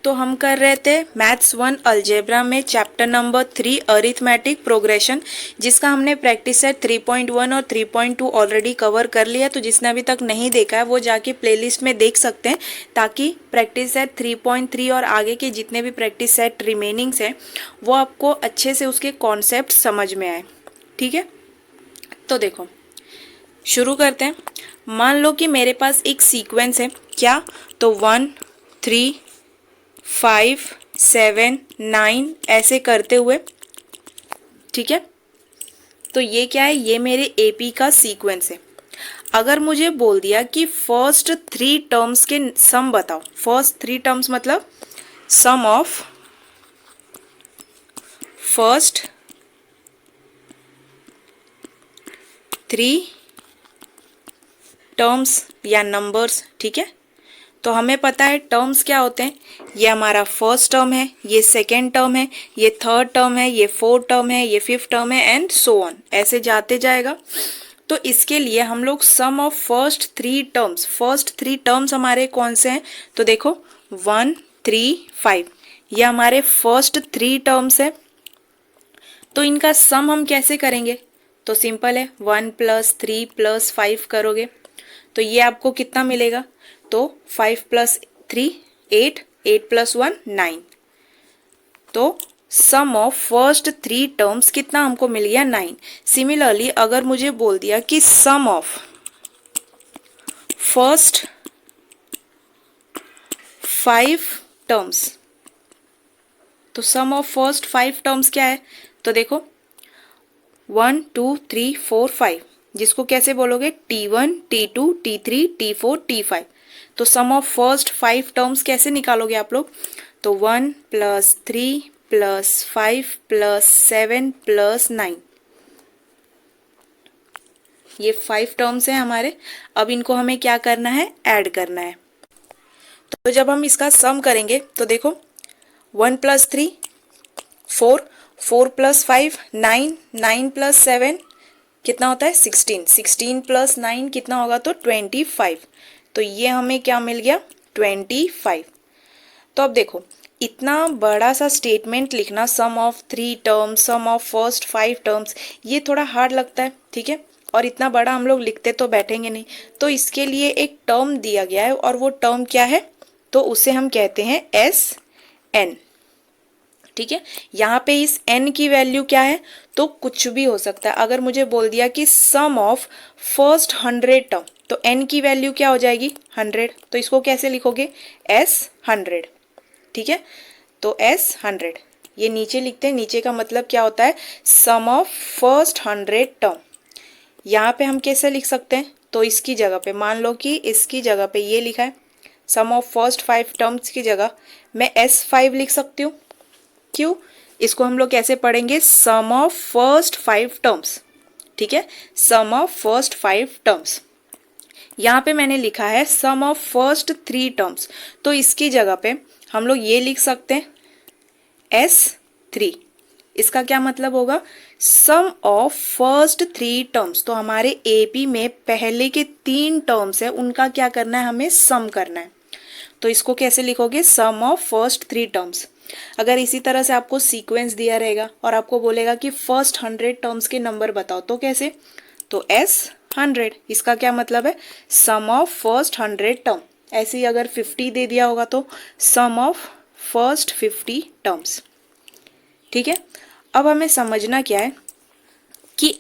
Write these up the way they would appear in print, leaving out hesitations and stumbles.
तो हम कर रहे थे मैथ्स 1 अलजेब्रा में चैप्टर नंबर 3 अरिथमेटिक प्रोग्रेशन, जिसका हमने प्रैक्टिस सेट 3.1 और 3.2 ऑलरेडी कवर कर लिया। तो जिसने अभी तक नहीं देखा है वो जाके प्लेलिस्ट में देख सकते हैं, ताकि प्रैक्टिस सेट 3.3 और आगे के जितने भी प्रैक्टिस सेट रिमेनिंग्स हैं वो आपको अच्छे से उसके कॉन्सेप्ट समझ में आए। ठीक है, तो देखो शुरू करते हैं। मान लो कि मेरे पास एक सीक्वेंस है, क्या? तो 1 3 5 7 9 ऐसे करते हुए, ठीक है। तो ये क्या है? ये मेरे एपी का सीक्वेंस है। अगर मुझे बोल दिया कि फर्स्ट 3 टर्म्स के सम बताओ, फर्स्ट 3 टर्म्स मतलब सम ऑफ फर्स्ट 3 टर्म्स या नंबर्स, ठीक है। तो हमें पता है टर्म्स क्या होते हैं। ये हमारा फर्स्ट टर्म है, ये सेकेंड टर्म है, ये थर्ड टर्म है, ये फोर्थ टर्म है, ये फिफ्थ टर्म है एंड सो ऑन, ऐसे जाते जाएगा। तो इसके लिए हम लोग सम ऑफ फर्स्ट थ्री टर्म्स हमारे कौन से हैं? तो देखो 1 3 5 ये हमारे फर्स्ट 3 टर्म्स है। तो इनका सम हम कैसे करेंगे? तो सिंपल है, 1 + 3 + 5 करोगे तो ये आपको कितना मिलेगा? तो 5 + 3 8, 8 + 1 9। तो सम ऑफ फर्स्ट 3 टर्म्स कितना हमको मिल गया? 9। सिमिलरली अगर मुझे बोल दिया कि सम ऑफ फर्स्ट 5 टर्म्स, तो सम ऑफ फर्स्ट 5 टर्म्स क्या है? तो देखो 1 2 3 4 5, जिसको कैसे बोलोगे? T1 T2 T3 T4 T5। तो सम ऑफ फर्स्ट 5 टर्म्स कैसे निकालोगे आप लोग? तो 1 + 3 + 5 + 7 + 9, ये 5 टर्म्स हैं हमारे। अब इनको हमें क्या करना है? ऐड करना है। तो जब हम इसका सम करेंगे तो देखो 1 + 3 4, 4 + 5 9, 9 + 7 कितना होता है? 16, 16 + 9 कितना होगा? तो 25। तो ये हमें क्या मिल गया? 25। तो अब देखो इतना बड़ा सा स्टेटमेंट लिखना, sum of 3 terms, sum of first 5 terms, ये थोड़ा हार्ड लगता है, ठीक है। और इतना बड़ा हम लोग लिखते तो बैठेंगे नहीं। तो इसके लिए एक टर्म दिया गया है, और वो टर्म क्या है? तो उसे हम कहते हैं SN, ठीक है। यहाँ पे इस n की वैल्यू क्या है? तो कुछ भी हो सकता है। अगर मुझे बोल दिया कि सम ऑफ फर्स्ट 100 टर्म, तो n की वैल्यू क्या हो जाएगी? 100। तो इसको कैसे लिखोगे? S100, ठीक है। तो S100 ये नीचे लिखते हैं। नीचे का मतलब क्या होता है? Sum of first 100 term. यहाँ पे हम कैसे लिख सकते हैं? तो इसकी जगह पे मान लो कि इसकी जगह पे ये लिखा है, सम ऑफ फर्स्ट 5 टर्म्स की जगह मैं S5 लिख सकती हूँ। क्यों? इसको हम लोग कैसे पढ़ेंगे? सम ऑफ फर्स्ट 5 टर्म्स, ठीक है। Sum of first 5 terms. यहाँ पे मैंने लिखा है सम ऑफ फर्स्ट 3 टर्म्स, तो इसकी जगह पे हम लोग ये लिख सकते हैं S3। इसका क्या मतलब होगा? सम ऑफ फर्स्ट 3 टर्म्स। तो हमारे एपी में पहले के 3 टर्म्स है, उनका क्या करना है? हमें सम करना है। तो इसको कैसे लिखोगे? सम ऑफ फर्स्ट 3 टर्म्स। अगर इसी तरह से आपको सीक्वेंस दिया रहेगा और आपको बोलेगा कि फर्स्ट 100 टर्म्स के नंबर बताओ, तो कैसे? तो S100। इसका क्या मतलब है? Sum of first 100 term. ऐसे ही अगर 50 दे दिया होगा तो सम ऑफ फर्स्ट 50 टर्म्स, ठीक है। अब हमें समझना क्या है कि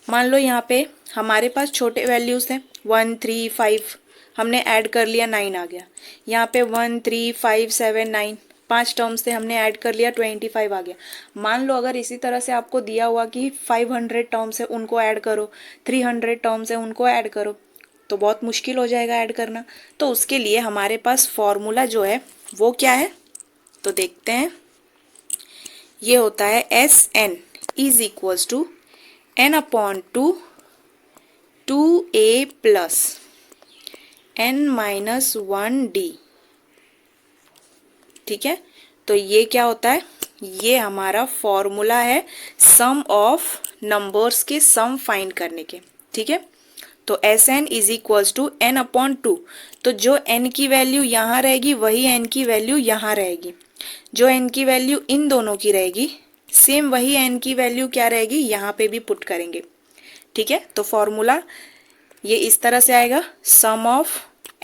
मान लो यहाँ पे हमारे पास छोटे वैल्यूज थे 1 3 5, हमने ऐड कर लिया 9 आ गया। यहाँ पे 1 3 5 7 9 5 टर्म्स थे, हमने ऐड कर लिया 25 आ गया। मान लो अगर इसी तरह से आपको दिया हुआ कि 500 टर्म्स है उनको ऐड करो, 300 टर्म्स है उनको ऐड करो, तो बहुत मुश्किल हो जाएगा ऐड करना। तो उसके लिए हमारे पास फॉर्मूला जो है वो क्या है? तो देखते हैं। ये होता है SN is equals to n/2 2a plus n-1d, ठीक है। तो ये क्या होता है? ये हमारा फॉर्मूला है सम ऑफ नंबर्स के सम फाइंड करने के, ठीक है। तो SN is equals to n/2। तो जो n की वैल्यू यहाँ रहेगी वही n की वैल्यू यहाँ रहेगी, जो n की वैल्यू इन दोनों की रहेगी सेम वही n की वैल्यू क्या रहेगी यहाँ पे भी पुट करेंगे। ठीक है, तो फॉर्मूला ये इस तरह से आएगा, sum of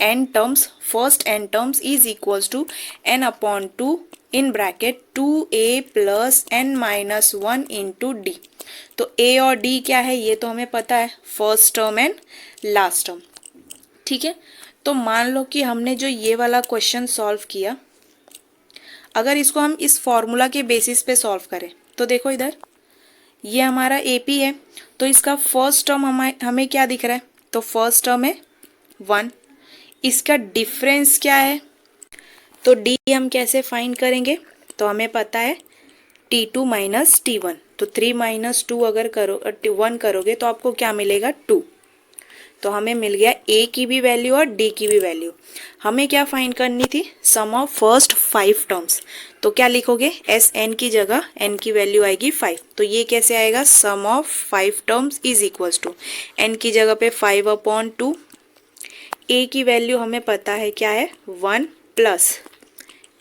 n terms, first n terms is equals to n upon 2 in bracket 2a plus n minus 1 into D. तो a और d क्या है ये तो हमें पता है, first term and last term. ठीक है, तो मान लो कि हमने जो ये वाला क्वेश्चन सॉल्व किया, अगर इसको हम इस फॉर्मूला के बेसिस पे सॉल्व करें तो देखो इधर ये हमारा AP है, तो इसका फर्स्ट टर्म हमें क्या दिख रहा है, तो फर्स्ट टर्म है 1, इसका डिफरेंस क्या है, तो D हम कैसे फाइंड करेंगे, तो हमें पता है T2 माइनस T1, तो 3 माइनस 2 अगर 1 करोगे तो आपको क्या मिलेगा 2, तो हमें मिल गया A की भी वैल्यू और D की भी वैल्यू। हमें क्या फाइंड करनी थी, सम ऑफ फर्स्ट 5 टर्म्स, तो क्या लिखोगे SN की जगह n की वैल्यू आएगी 5, तो ये कैसे आएगा, sum of 5 terms is equals to n की जगह पे 5 अपॉन 2, A की वैल्यू हमें पता है क्या है 1 प्लस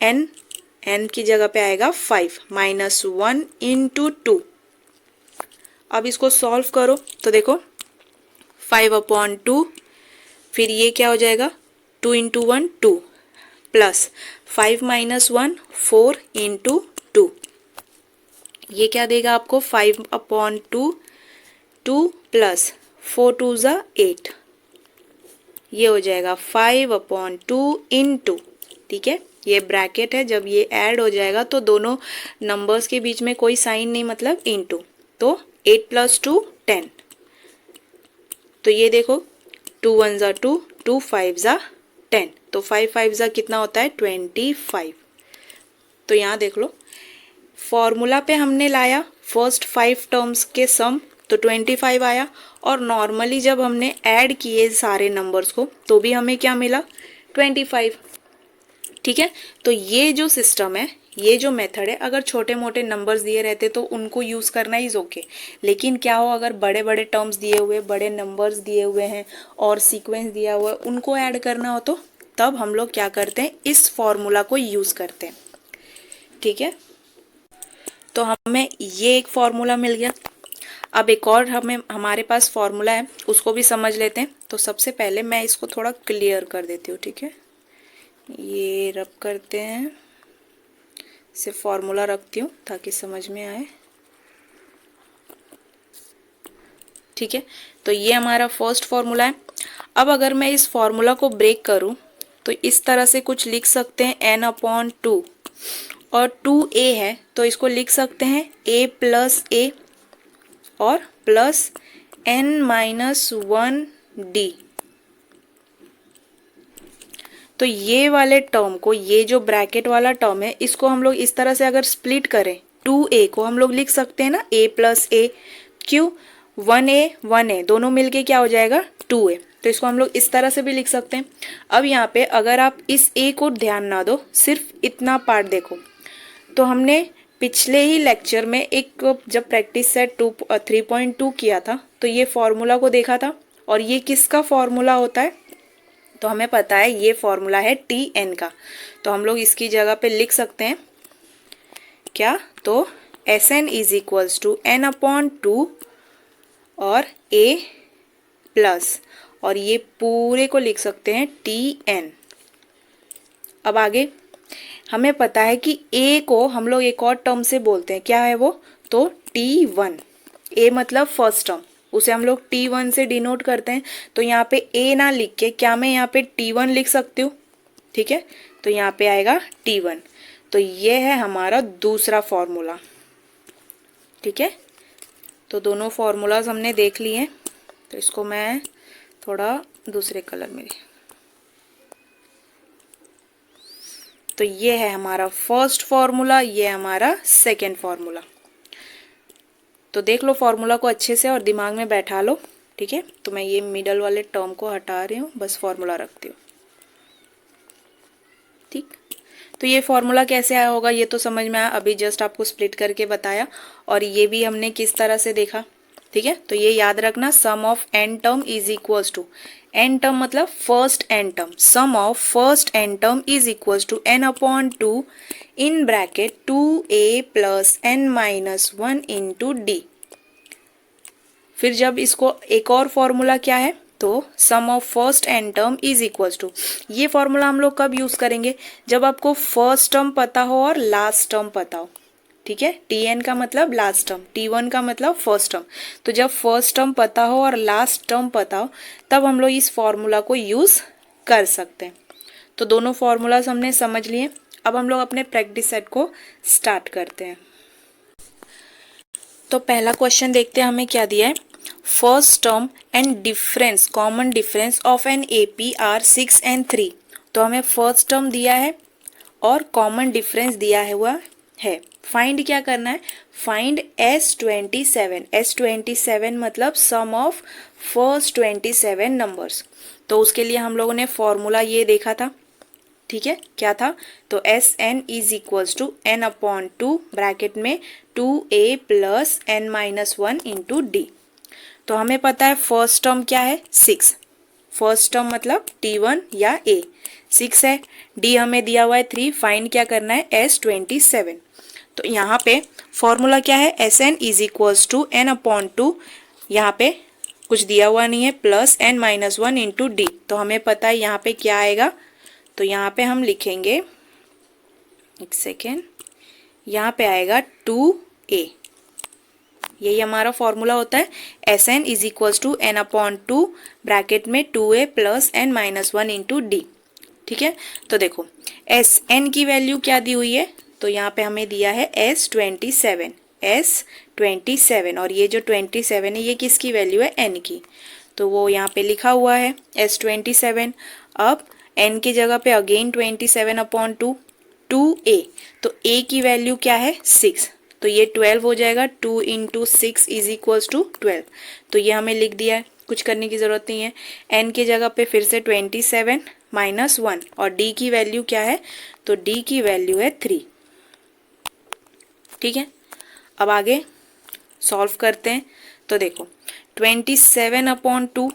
n की जगह पे आएगा 5 माइनस 1 इंटू 2। अब इसको सॉल्व करो तो देखो 5 अपॉन 2, फिर ये क्या हो जाएगा 2 इंटू 1 2 प्लस 5 माइनस 1 4 इंटू 2, ये क्या देगा आपको 5 अपॉन 2 2 प्लस 4 2 ज़ा 8, ये हो जाएगा 5 अपॉन 2 इंटू, ठीक है ये ब्रैकेट है, जब ये ऐड हो जाएगा तो दोनों नंबर्स के बीच में कोई साइन नहीं मतलब इंटू, तो 8 प्लस 2 10, तो ये देखो 2 1 ज़ा 2 2 5 ज़ा 10, तो 5 5 ज़ा कितना होता है 25। तो यहाँ देख लो फॉर्मूला पे हमने लाया फर्स्ट 5 टर्म्स के सम, तो 25 आया, और नॉर्मली जब हमने ऐड किए सारे नंबर्स को तो भी हमें क्या मिला 25। ठीक है, तो ये जो सिस्टम है, ये जो मेथड है, अगर छोटे मोटे नंबर्स दिए रहते तो उनको यूज़ करना इज ओके, लेकिन क्या हो अगर बड़े बड़े टर्म्स दिए हुए, बड़े नंबर्स दिए हुए हैं और सीक्वेंस दिया हुआ है, उनको ऐड करना हो तो तब हम लोग क्या करते हैं, इस फॉर्मूला को यूज़ करते हैं। ठीक है, तो हमें ये एक फॉर्मूला मिल गया। अब एक और हमारे पास फॉर्मूला है, उसको भी समझ लेते हैं। तो सबसे पहले मैं इसको थोड़ा क्लियर कर देती हूँ। ठीक है, ये रब करते हैं, सिर्फ फॉर्मूला रखती हूँ ताकि समझ में आए। ठीक है, तो ये हमारा फर्स्ट फॉर्मूला है। अब अगर मैं इस फॉर्मूला को ब्रेक करूँ तो इस तरह से कुछ लिख सकते हैं n अपॉन 2, और 2a है तो इसको लिख सकते हैं a प्लस a और प्लस n माइनस 1d। तो ये वाले टर्म को, ये जो ब्रैकेट वाला टर्म है, इसको हम लोग इस तरह से अगर स्प्लिट करें, 2a को हम लोग लिख सकते हैं ना a प्लस a, क्यों 1a दोनों मिलके क्या हो जाएगा 2a, तो इसको हम लोग इस तरह से भी लिख सकते हैं। अब यहाँ पे अगर आप इस a को ध्यान ना दो, सिर्फ इतना पार्ट देखो, तो हमने पिछले ही लेक्चर में एक जब प्रैक्टिस सेट 3.2 किया था तो ये फॉर्मूला को देखा था, और ये किसका फॉर्मूला होता है, तो हमें पता है ये फॉर्मूला है Tn का, तो हम लोग इसकी जगह पे लिख सकते हैं क्या, तो Sn is equals to n upon 2 और a प्लस, और ये पूरे को लिख सकते हैं Tn। अब आगे हमें पता है कि a को हम लोग एक और टर्म से बोलते हैं, क्या है वो, तो T1, a मतलब फर्स्ट टर्म, उसे हम लोग T1 से डिनोट करते हैं। तो यहाँ पे a ना लिख के क्या मैं यहाँ पे T1 लिख सकती हूँ। ठीक है, तो यहाँ पे आएगा T1, तो ये है हमारा दूसरा फॉर्मूला। ठीक है, तो दोनों फॉर्मूलाज हमने देख लिए हैं, तो इसको मैं थोड़ा दूसरे कलर में, तो ये है हमारा फर्स्ट फॉर्मूला, ये हमारा सेकेंड फॉर्मूला। तो देख लो फॉर्मूला को अच्छे से और दिमाग में बैठा लो। ठीक है, तो मैं ये मिडल वाले टर्म को हटा रही हूँ, बस फॉर्मूला रखती हूँ। ठीक, तो ये फॉर्मूला कैसे आया होगा ये तो समझ में आया, अभी जस्ट आपको स्प्लिट करके बताया, और ये भी हमने किस तरह से देखा। ठीक है, तो ये याद रखना, sum of n term is equals to N term मतलब first N term, sum of first N term is equal to n upon 2 in bracket 2a plus n minus 1 into D. फिर जब इसको एक और फॉर्मूला क्या है, तो sum of first N term is equal to, ये फॉर्मूला हम लोग कब यूज करेंगे, जब आपको फर्स्ट टर्म पता हो और लास्ट टर्म पता हो, ठीक है। Tn का मतलब लास्ट टर्म, T1 का मतलब फर्स्ट टर्म। तो जब फर्स्ट टर्म पता हो और लास्ट टर्म पता हो तब हम लोग इस फॉर्मूला को यूज कर सकते हैं। तो दोनों फॉर्मूलाज हमने समझ लिए। अब हम लोग अपने प्रैक्टिस सेट को स्टार्ट करते हैं। तो पहला क्वेश्चन देखते हैं हमें क्या दिया है। First term and difference, common difference of an AP are 6 and 3। तो हमें फर्स्ट टर्म दिया है और कॉमन डिफरेंस दिया हुआ है। फाइंड क्या करना है, फाइंड S27। S27 मतलब सम ऑफ फर्स्ट 27 नंबर्स। तो उसके लिए हम लोगों ने फॉर्मूला ये देखा था, ठीक है, क्या था, तो Sn is equals to n upon 2 bracket में 2a plus n minus 1 into D. तो हमें पता है फर्स्ट टर्म क्या है, 6। फर्स्ट टर्म मतलब T1 या A, 6 है। D हमें दिया हुआ है 3, फाइंड क्या करना है, S27। तो यहाँ पे फॉर्मूला क्या है, Sn is equals to n upon 2, यहाँ पे कुछ दिया हुआ नहीं है, plus n minus 1 into D. तो हमें पता है यहाँ पे क्या आएगा, तो यहाँ पे हम लिखेंगे, एक सेकेंड, यहाँ पे आएगा 2a। यही हमारा फॉर्मूला होता है, Sn is equals to n upon 2 bracket में 2a plus n minus 1 into D, ठीक है। तो देखो Sn की वैल्यू क्या दी हुई है, तो यहाँ पे हमें दिया है S27, S27, और ये जो 27 है ये किसकी वैल्यू है, n की, तो वो यहाँ पे लिखा हुआ है S27। अब n की जगह पे अगेन 27 अपॉन 2, 2a, तो a की वैल्यू क्या है, 6, तो ये 12 हो जाएगा। 2 इंटू 6 इज इक्वल्स टू 12। तो ये हमें लिख दिया है, कुछ करने की ज़रूरत नहीं है। n की जगह पे फिर से 27 माइनस 1, और d की वैल्यू क्या है, तो d की वैल्यू है 3, ठीक है। अब आगे सॉल्व करते हैं। तो देखो 27 अपॉन 2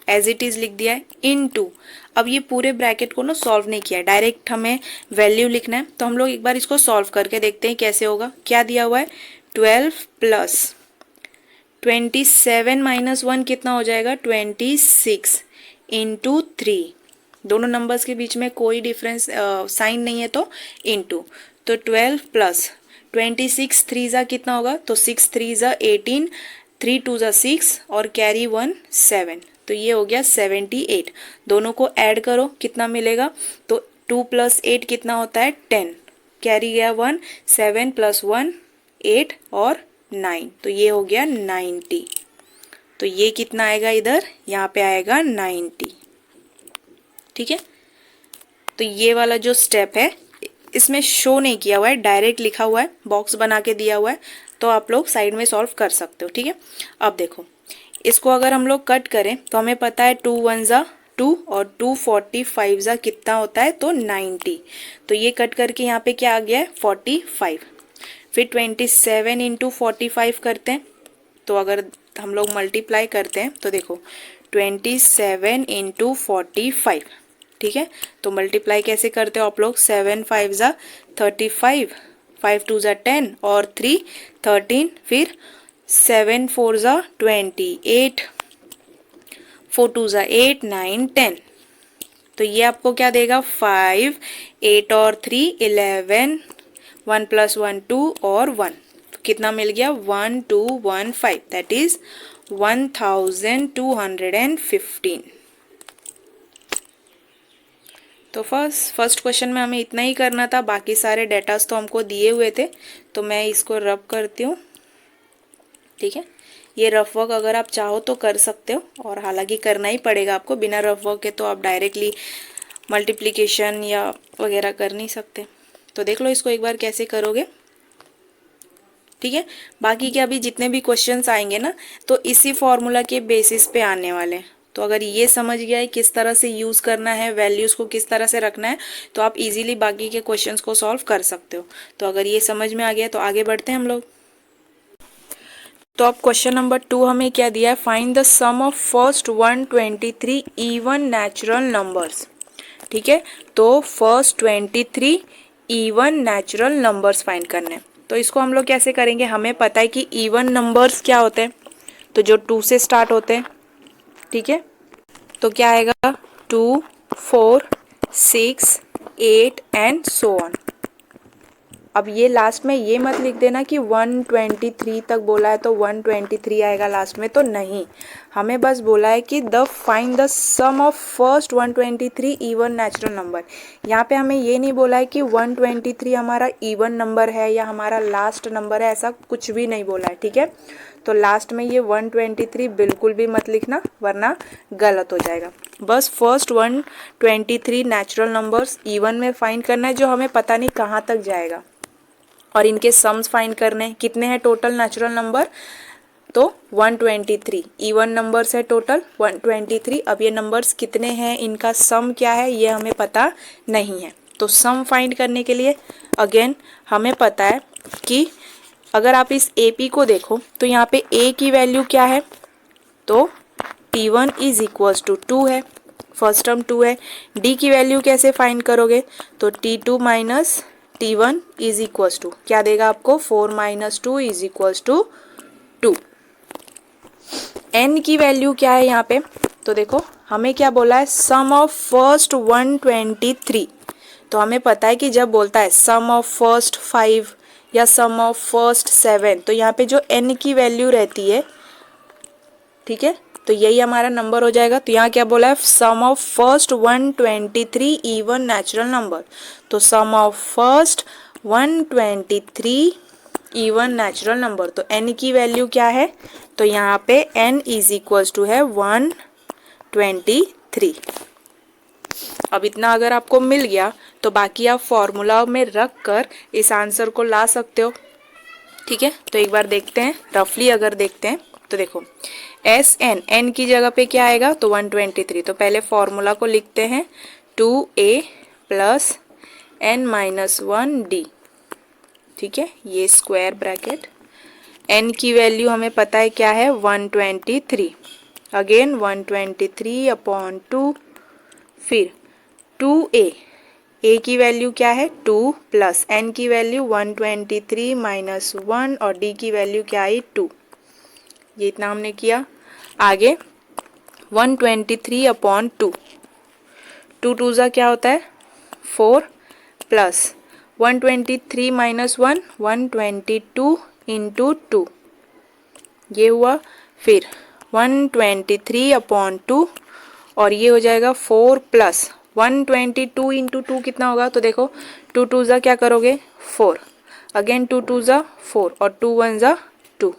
एज इट इज लिख दिया है, इन 2। अब ये पूरे ब्रैकेट को ना सॉल्व नहीं किया है, डायरेक्ट हमें वैल्यू लिखना है। तो हम लोग एक बार इसको सॉल्व करके देखते हैं कैसे होगा। क्या दिया हुआ है, 12 प्लस 27 माइनस 1 कितना हो जाएगा, 26 इंटू 3। दोनों नंबर्स के बीच में कोई डिफरेंस साइन नहीं है, तो इंटू, तो 12 प्लस 26 3 ज़ा कितना होगा, तो 6 3 ज़ा 18, 3 2 ज़ा 6 और कैरी 1 7, तो ये हो गया 78। दोनों को ऐड करो कितना मिलेगा, तो 2 प्लस 8 कितना होता है, 10, कैरी गया 1, 7 प्लस 1 8 और 9, तो ये हो गया 90। तो ये कितना आएगा इधर, यहाँ पे आएगा 90, ठीक है। तो ये वाला जो स्टेप है इसमें शो नहीं किया हुआ है, डायरेक्ट लिखा हुआ है, बॉक्स बना के दिया हुआ है, तो आप लोग साइड में सॉल्व कर सकते हो, ठीक है। अब देखो इसको अगर हम लोग कट करें तो हमें पता है 2 1 ज़ा 2 और 2 45 ज़ा कितना होता है, तो 90। तो ये कट करके यहाँ पे क्या आ गया है, 45। फिर 27 इंटू 45 करते हैं, तो अगर हम लोग मल्टीप्लाई करते हैं तो देखो 27 इंटू 45, ठीक है। तो मल्टीप्लाई कैसे करते हो आप लोग, 7 5 ज़ा 35, 5 2 ज़ा 10 और 3 13, फिर 7 4 ज़ा 28, 4 2 ज़ा 8 9 10। तो ये आपको क्या देगा, 5 8 और 3 11, 1 प्लस 1 2 और 1, तो कितना मिल गया, 1215, दैट इज 1215। तो फर्स्ट क्वेश्चन में हमें इतना ही करना था, बाकी सारे डेटास तो हमको दिए हुए थे, तो मैं इसको रब करती हूँ, ठीक है। ये रफ वर्क अगर आप चाहो तो कर सकते हो, और हालांकि करना ही पड़ेगा आपको, बिना रफ वर्क के तो आप डायरेक्टली मल्टीप्लिकेशन या वगैरह कर नहीं सकते। तो देख लो इसको एक बार कैसे करोगे, ठीक है। बाकी के अभी जितने भी क्वेश्चंस आएंगे ना, तो इसी फॉर्मूला के बेसिस पे आने वाले हैं। तो अगर ये समझ गया है किस तरह से यूज़ करना है, वैल्यूज़ को किस तरह से रखना है, तो आप इजीली बाकी के क्वेश्चंस को सॉल्व कर सकते हो। तो अगर ये समझ में आ गया तो आगे बढ़ते हैं हम लोग। तो अब क्वेश्चन नंबर 2 हमें क्या दिया है, find the sum of first 123 even natural numbers. ठीक है, तो first 23 even natural numbers find करने हैं। तो इसको हम लोग कैसे करेंगे, हमें पता है कि इवन नंबर्स क्या होते हैं, तो जो 2 से स्टार्ट होते हैं। ठीक है, तो क्या आएगा 2, 4, 6, 8 एंड सो ऑन। अब ये लास्ट में ये मत लिख देना कि 123 तक बोला है तो 123 आएगा लास्ट में, तो नहीं, हमें बस बोला है कि the find the sum of first 123 even natural number. यहाँ पे हमें ये नहीं बोला है कि 123 हमारा इवन नंबर है या हमारा लास्ट नंबर है, ऐसा कुछ भी नहीं बोला है। ठीक है, तो लास्ट में ये 123 बिल्कुल भी मत लिखना वरना गलत हो जाएगा। बस फर्स्ट 123 नेचुरल नंबर्स इवन में फाइंड करना है, जो हमें पता नहीं कहाँ तक जाएगा, और इनके सम्स फाइंड करने हैं। कितने हैं टोटल नेचुरल नंबर, तो 123 इवन नंबर्स है टोटल 123। अब ये नंबर्स कितने हैं, इनका सम क्या है, ये हमें पता नहीं है। तो सम फाइंड करने के लिए अगेन हमें पता है कि अगर आप इस AP को देखो तो यहाँ पे A की वैल्यू क्या है, तो T1 इज इक्वल्स टू 2 है, फर्स्ट टर्म 2 है। D की वैल्यू कैसे फाइंड करोगे, तो T2 minus T1 is equals to क्या देगा आपको, 4 minus 2 is equals to 2। N की वैल्यू क्या है यहाँ पे, तो देखो हमें क्या बोला है, सम ऑफ फर्स्ट 123। तो हमें पता है कि जब बोलता है सम ऑफ फर्स्ट 5 या सम ऑफ फर्स्ट 7, तो यहाँ पे जो N की वैल्यू रहती है, ठीक है, तो यही हमारा नंबर हो जाएगा। तो यहाँ क्या बोला है, sum of first 123 even natural number. तो sum of first 123 even natural number, तो n की वैल्यू क्या है, तो यहाँ पे n इज इक्वल्स टू है 123। अब इतना अगर आपको मिल गया तो बाकी आप फॉर्मूला में रख कर इस आंसर को ला सकते हो। ठीक है, तो एक बार देखते हैं रफली, अगर देखते हैं तो देखो n की जगह पे क्या आएगा, तो 123। तो पहले फॉर्मूला को लिखते हैं, 2a plus n minus 1d। ठीक है, ये स्क्वायर ब्रैकेट, n की वैल्यू हमें पता है क्या है, 123। अगेन 123 अपॉन 2, फिर 2a, a की वैल्यू क्या है 2 प्लस n की वैल्यू 123 माइनस 1 और d की वैल्यू क्या आई 2। ये इतना हमने किया। आगे 123 अपॉन 2, 2 टू ज़ा क्या होता है 4 प्लस 123 माइनस 1 122 इंटू 2, ये हुआ। फिर 123 अपॉन 2 और ये हो जाएगा 4 प्लस 122 इंटू 2 कितना होगा, तो देखो 2 टू ज़ा क्या करोगे 4, अगेन 2 टू ज़ा 4 और 2 वन ज़ा 2,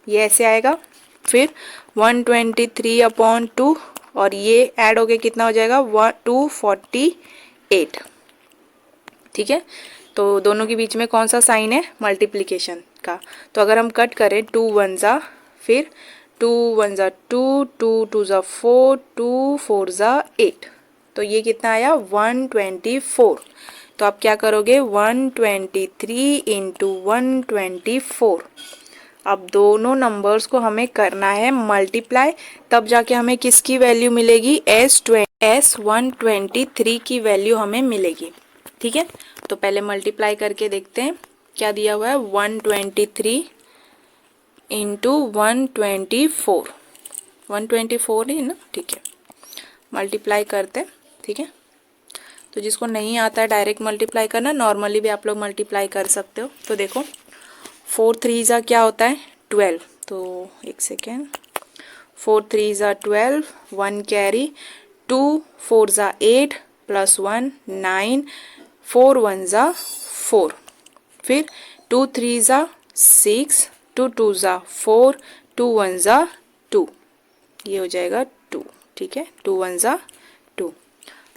ये ऐसे आएगा। फिर 123 अपॉन 2 और ये ऐड हो गया कितना हो जाएगा 248। ठीक है, तो दोनों के बीच में कौन सा साइन है, मल्टीप्लिकेशन का। तो अगर हम कट करें 2 वन ज़ा, फिर 2 वन ज़ा 2, 2 टू ज़ा 4, 2 4 ज़ा 8, तो ये कितना आया 124। तो आप क्या करोगे 123 इंटू 124। अब दोनों नंबर्स को हमें करना है मल्टीप्लाई, तब जाके हमें किसकी वैल्यू मिलेगी, S123 की वैल्यू हमें मिलेगी। ठीक है, तो पहले मल्टीप्लाई करके देखते हैं क्या दिया हुआ है, 123 इंटू 124, 124 है ना। ठीक है, मल्टीप्लाई करते हैं। ठीक है, तो जिसको नहीं आता है डायरेक्ट मल्टीप्लाई करना, नॉर्मली भी आप लोग मल्टीप्लाई कर सकते हो। तो देखो 4 3 ज़ा क्या होता है 12, तो एक सेकेंड, 4 3 ज़ा 12, 1 कैरी, 2 4 ज़ा 8 प्लस 1 9, 4 1 ज़ा 4, फिर 2 3 ज़ा 6, 2 2 ज़ा 4, 2 1 ज़ा 2, ये हो जाएगा 2। ठीक है, 2 1 ज़ा 2।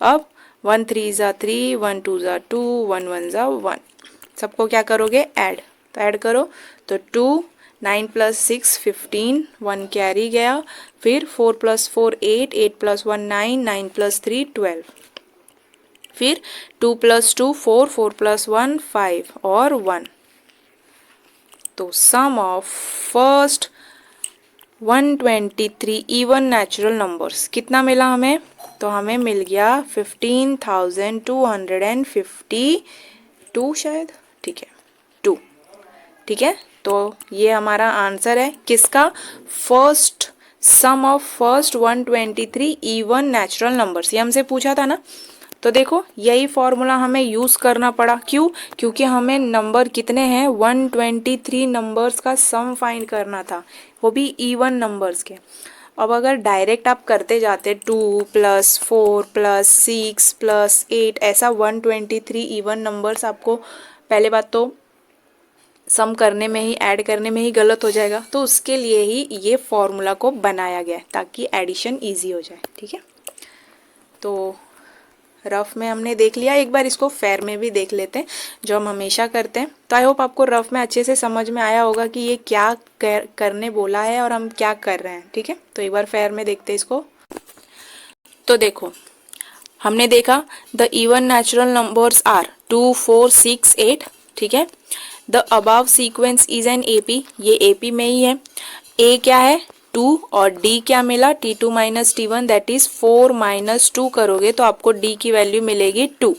अब 1 3 ज़ा 3, 1 2 ज़ा 2, 1 1 ज़ा 1, सबको क्या करोगे ऐड, तो ऐड करो तो 2 9 प्लस 6 15, 1 कैरी गया, फिर 4 प्लस 4 8, 8 प्लस 1 9, 9 प्लस 3 12, फिर 2 प्लस 2 4, 4 प्लस 1 5 और 1, तो sum of first 123 even natural numbers कितना मिला हमें, तो हमें मिल गया 15,252 शायद, ठीक है 2, ठीक है। तो ये हमारा आंसर है किसका, first sum of first 123 even natural numbers, ये हमसे पूछा था ना। तो देखो यही फॉर्मूला हमें यूज़ करना पड़ा, क्यों, क्योंकि हमें नंबर कितने हैं 123 नंबर्स का सम फाइंड करना था, वो भी इवन नंबर्स के। अब अगर डायरेक्ट आप करते जाते 2 + 4 + 6 + 8 ऐसा 123 इवन नंबर्स, आपको पहले बात तो सम करने में ही, ऐड करने में ही गलत हो जाएगा। तो उसके लिए ही ये फॉर्मूला को बनाया गया है ताकि एडिशन इजी हो जाए, ठीक है। तो रफ में हमने देख लिया, एक बार इसको फेयर में भी देख लेते हैं जो हम हमेशा करते हैं। तो आई होप आपको रफ में अच्छे से समझ में आया होगा कि ये क्या करने बोला है और हम क्या कर रहे हैं, ठीक है। तो एक बार फेयर में देखते हैं इसको। तो देखो हमने देखा the even natural numbers are 2, 4, 6, 8, ठीक है। The above sequence is an AP, ये एपी में ही है। ए क्या है 2 और डी क्या मिला T2 - T1 दैट इज 4 - 2 करोगे तो आपको डी की वैल्यू मिलेगी 2।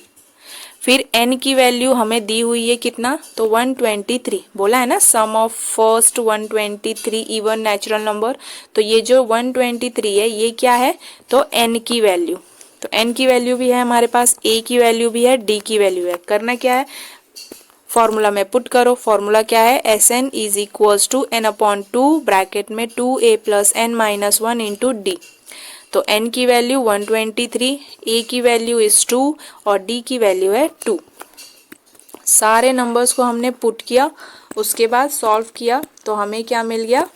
फिर n की वैल्यू हमें दी हुई है कितना, तो 123 बोला है ना, sum of first 123 even natural number. तो ये जो 123 है ये क्या है, तो n की वैल्यू, तो n की वैल्यू भी है हमारे पास, a की वैल्यू भी है, d की वैल्यू है। करना क्या है, फॉर्मूला में पुट करो। फॉर्मूला क्या है, Sn is equals to n/2 bracket में 2a + n - 1 इंटू डी। तो n की वैल्यू 123, a की वैल्यू इज 2 और d की वैल्यू है 2। सारे नंबर्स को हमने पुट किया, उसके बाद सॉल्व किया तो हमें क्या मिल गया,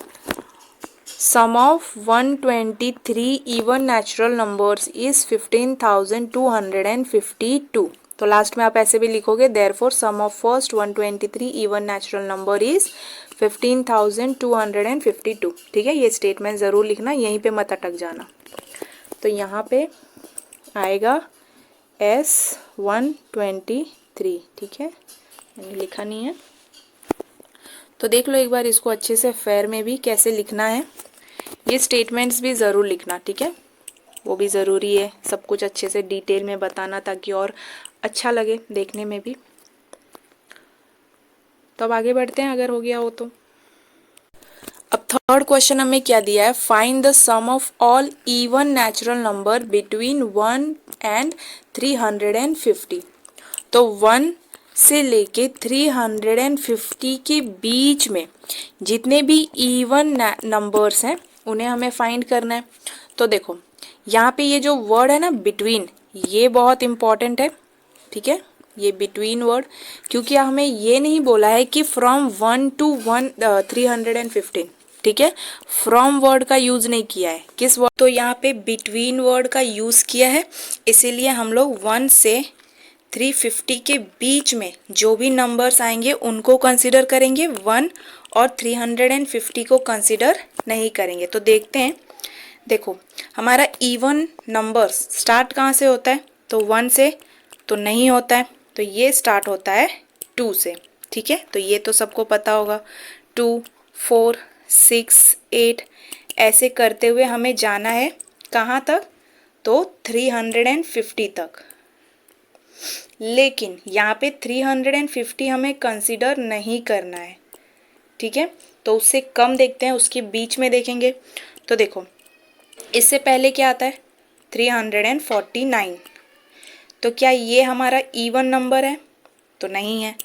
sum of 123 even natural numbers is 15,252। तो लास्ट में आप ऐसे भी लिखोगे therefore sum of first 123 even natural number is 15,252, ठीक है। ये स्टेटमेंट ज़रूर लिखना, यहीं पे मत अटक जाना। तो यहाँ पे आएगा S123, ठीक है, मैंने लिखा नहीं है। तो देख लो एक बार इसको अच्छे से फेयर में भी कैसे लिखना है। ये स्टेटमेंट्स भी ज़रूर लिखना, ठीक है, वो भी ज़रूरी है, सब कुछ अच्छे से डिटेल में बताना ताकि और अच्छा लगे देखने में भी। तो अब आगे बढ़ते हैं अगर हो गया हो तो। अब थर्ड क्वेश्चन हमें क्या दिया है, find the sum of all even natural number between 1 and 350। तो 1 से लेके 350 के बीच में जितने भी इवन नंबर्स हैं उन्हें हमें फाइंड करना है। तो देखो यहाँ पे ये जो वर्ड है ना बिटवीन, ये बहुत इम्पॉर्टेंट है, ठीक है, ये बिटवीन वर्ड, क्योंकि हमें ये नहीं बोला है कि फ्रॉम 1 to 315, ठीक है, फ्रॉम वर्ड का यूज नहीं किया है। किस वर्ड, तो यहाँ पे बिटवीन वर्ड का यूज किया है, इसीलिए हम लोग 1 से 350 के बीच में जो भी नंबर्स आएंगे उनको कंसिडर करेंगे 1 और 350 को कंसिडर नहीं करेंगे। तो देखते हैं, देखो हमारा इवन नंबर्स स्टार्ट कहाँ से होता है, तो 1 से तो नहीं होता है, तो ये स्टार्ट होता है 2 से, ठीक है। तो ये तो सबको पता होगा, 2, 4, 6, 8 ऐसे करते हुए हमें जाना है कहाँ तक, तो 350 तक। लेकिन यहाँ पे 350 हमें कंसिडर नहीं करना है, ठीक है, तो उससे कम देखते हैं, उसके बीच में देखेंगे। तो देखो इससे पहले क्या आता है 349, तो क्या ये हमारा इवन नंबर है, तो नहीं है।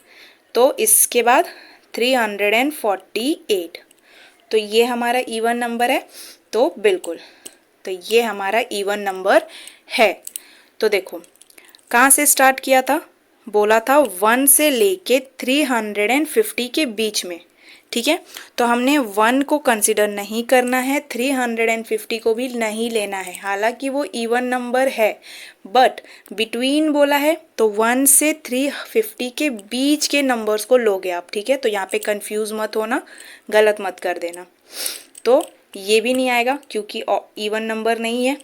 तो इसके बाद 348, तो ये हमारा इवन नंबर है, तो बिल्कुल, तो ये हमारा इवन नंबर है। तो देखो कहाँ से स्टार्ट किया था, बोला था 1 से लेके 350 के बीच में, ठीक है। तो हमने 1 को कंसिडर नहीं करना है, 350 को भी नहीं लेना है, हालांकि वो इवन नंबर है, बट बिटवीन बोला है तो 1 से 350 के बीच के नंबर्स को लोगे आप, ठीक है। तो यहाँ पे कंफ्यूज मत होना, गलत मत कर देना। तो ये भी नहीं आएगा क्योंकि इवन नंबर नहीं है,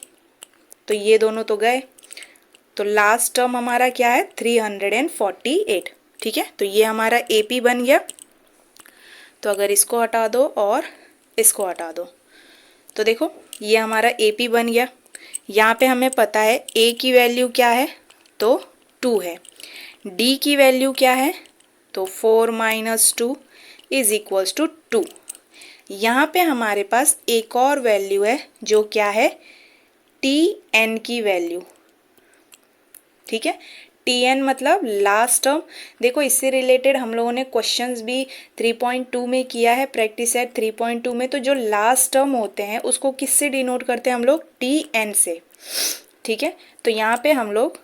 तो ये दोनों तो गए। तो लास्ट टर्म हमारा क्या है 348, ठीक है। तो ये हमारा एपी बन गया। तो अगर इसको हटा दो और इसको हटा दो तो देखो ये हमारा AP बन गया। यहाँ पे हमें पता है A की वैल्यू क्या है, तो 2 है। D की वैल्यू क्या है, तो 4 - 2 इज इक्वल्स टू 2। यहाँ पे हमारे पास एक और वैल्यू है जो क्या है, TN की वैल्यू। ठीक है, TN मतलब लास्ट टर्म। देखो इससे रिलेटेड हम लोगों ने क्वेश्चंस भी 3.2 में किया है, प्रैक्टिस सेट 3.2 में। तो जो लास्ट टर्म होते हैं उसको किससे डिनोट करते हैं हम लोग, TN से। ठीक है, तो यहाँ पे हम लोग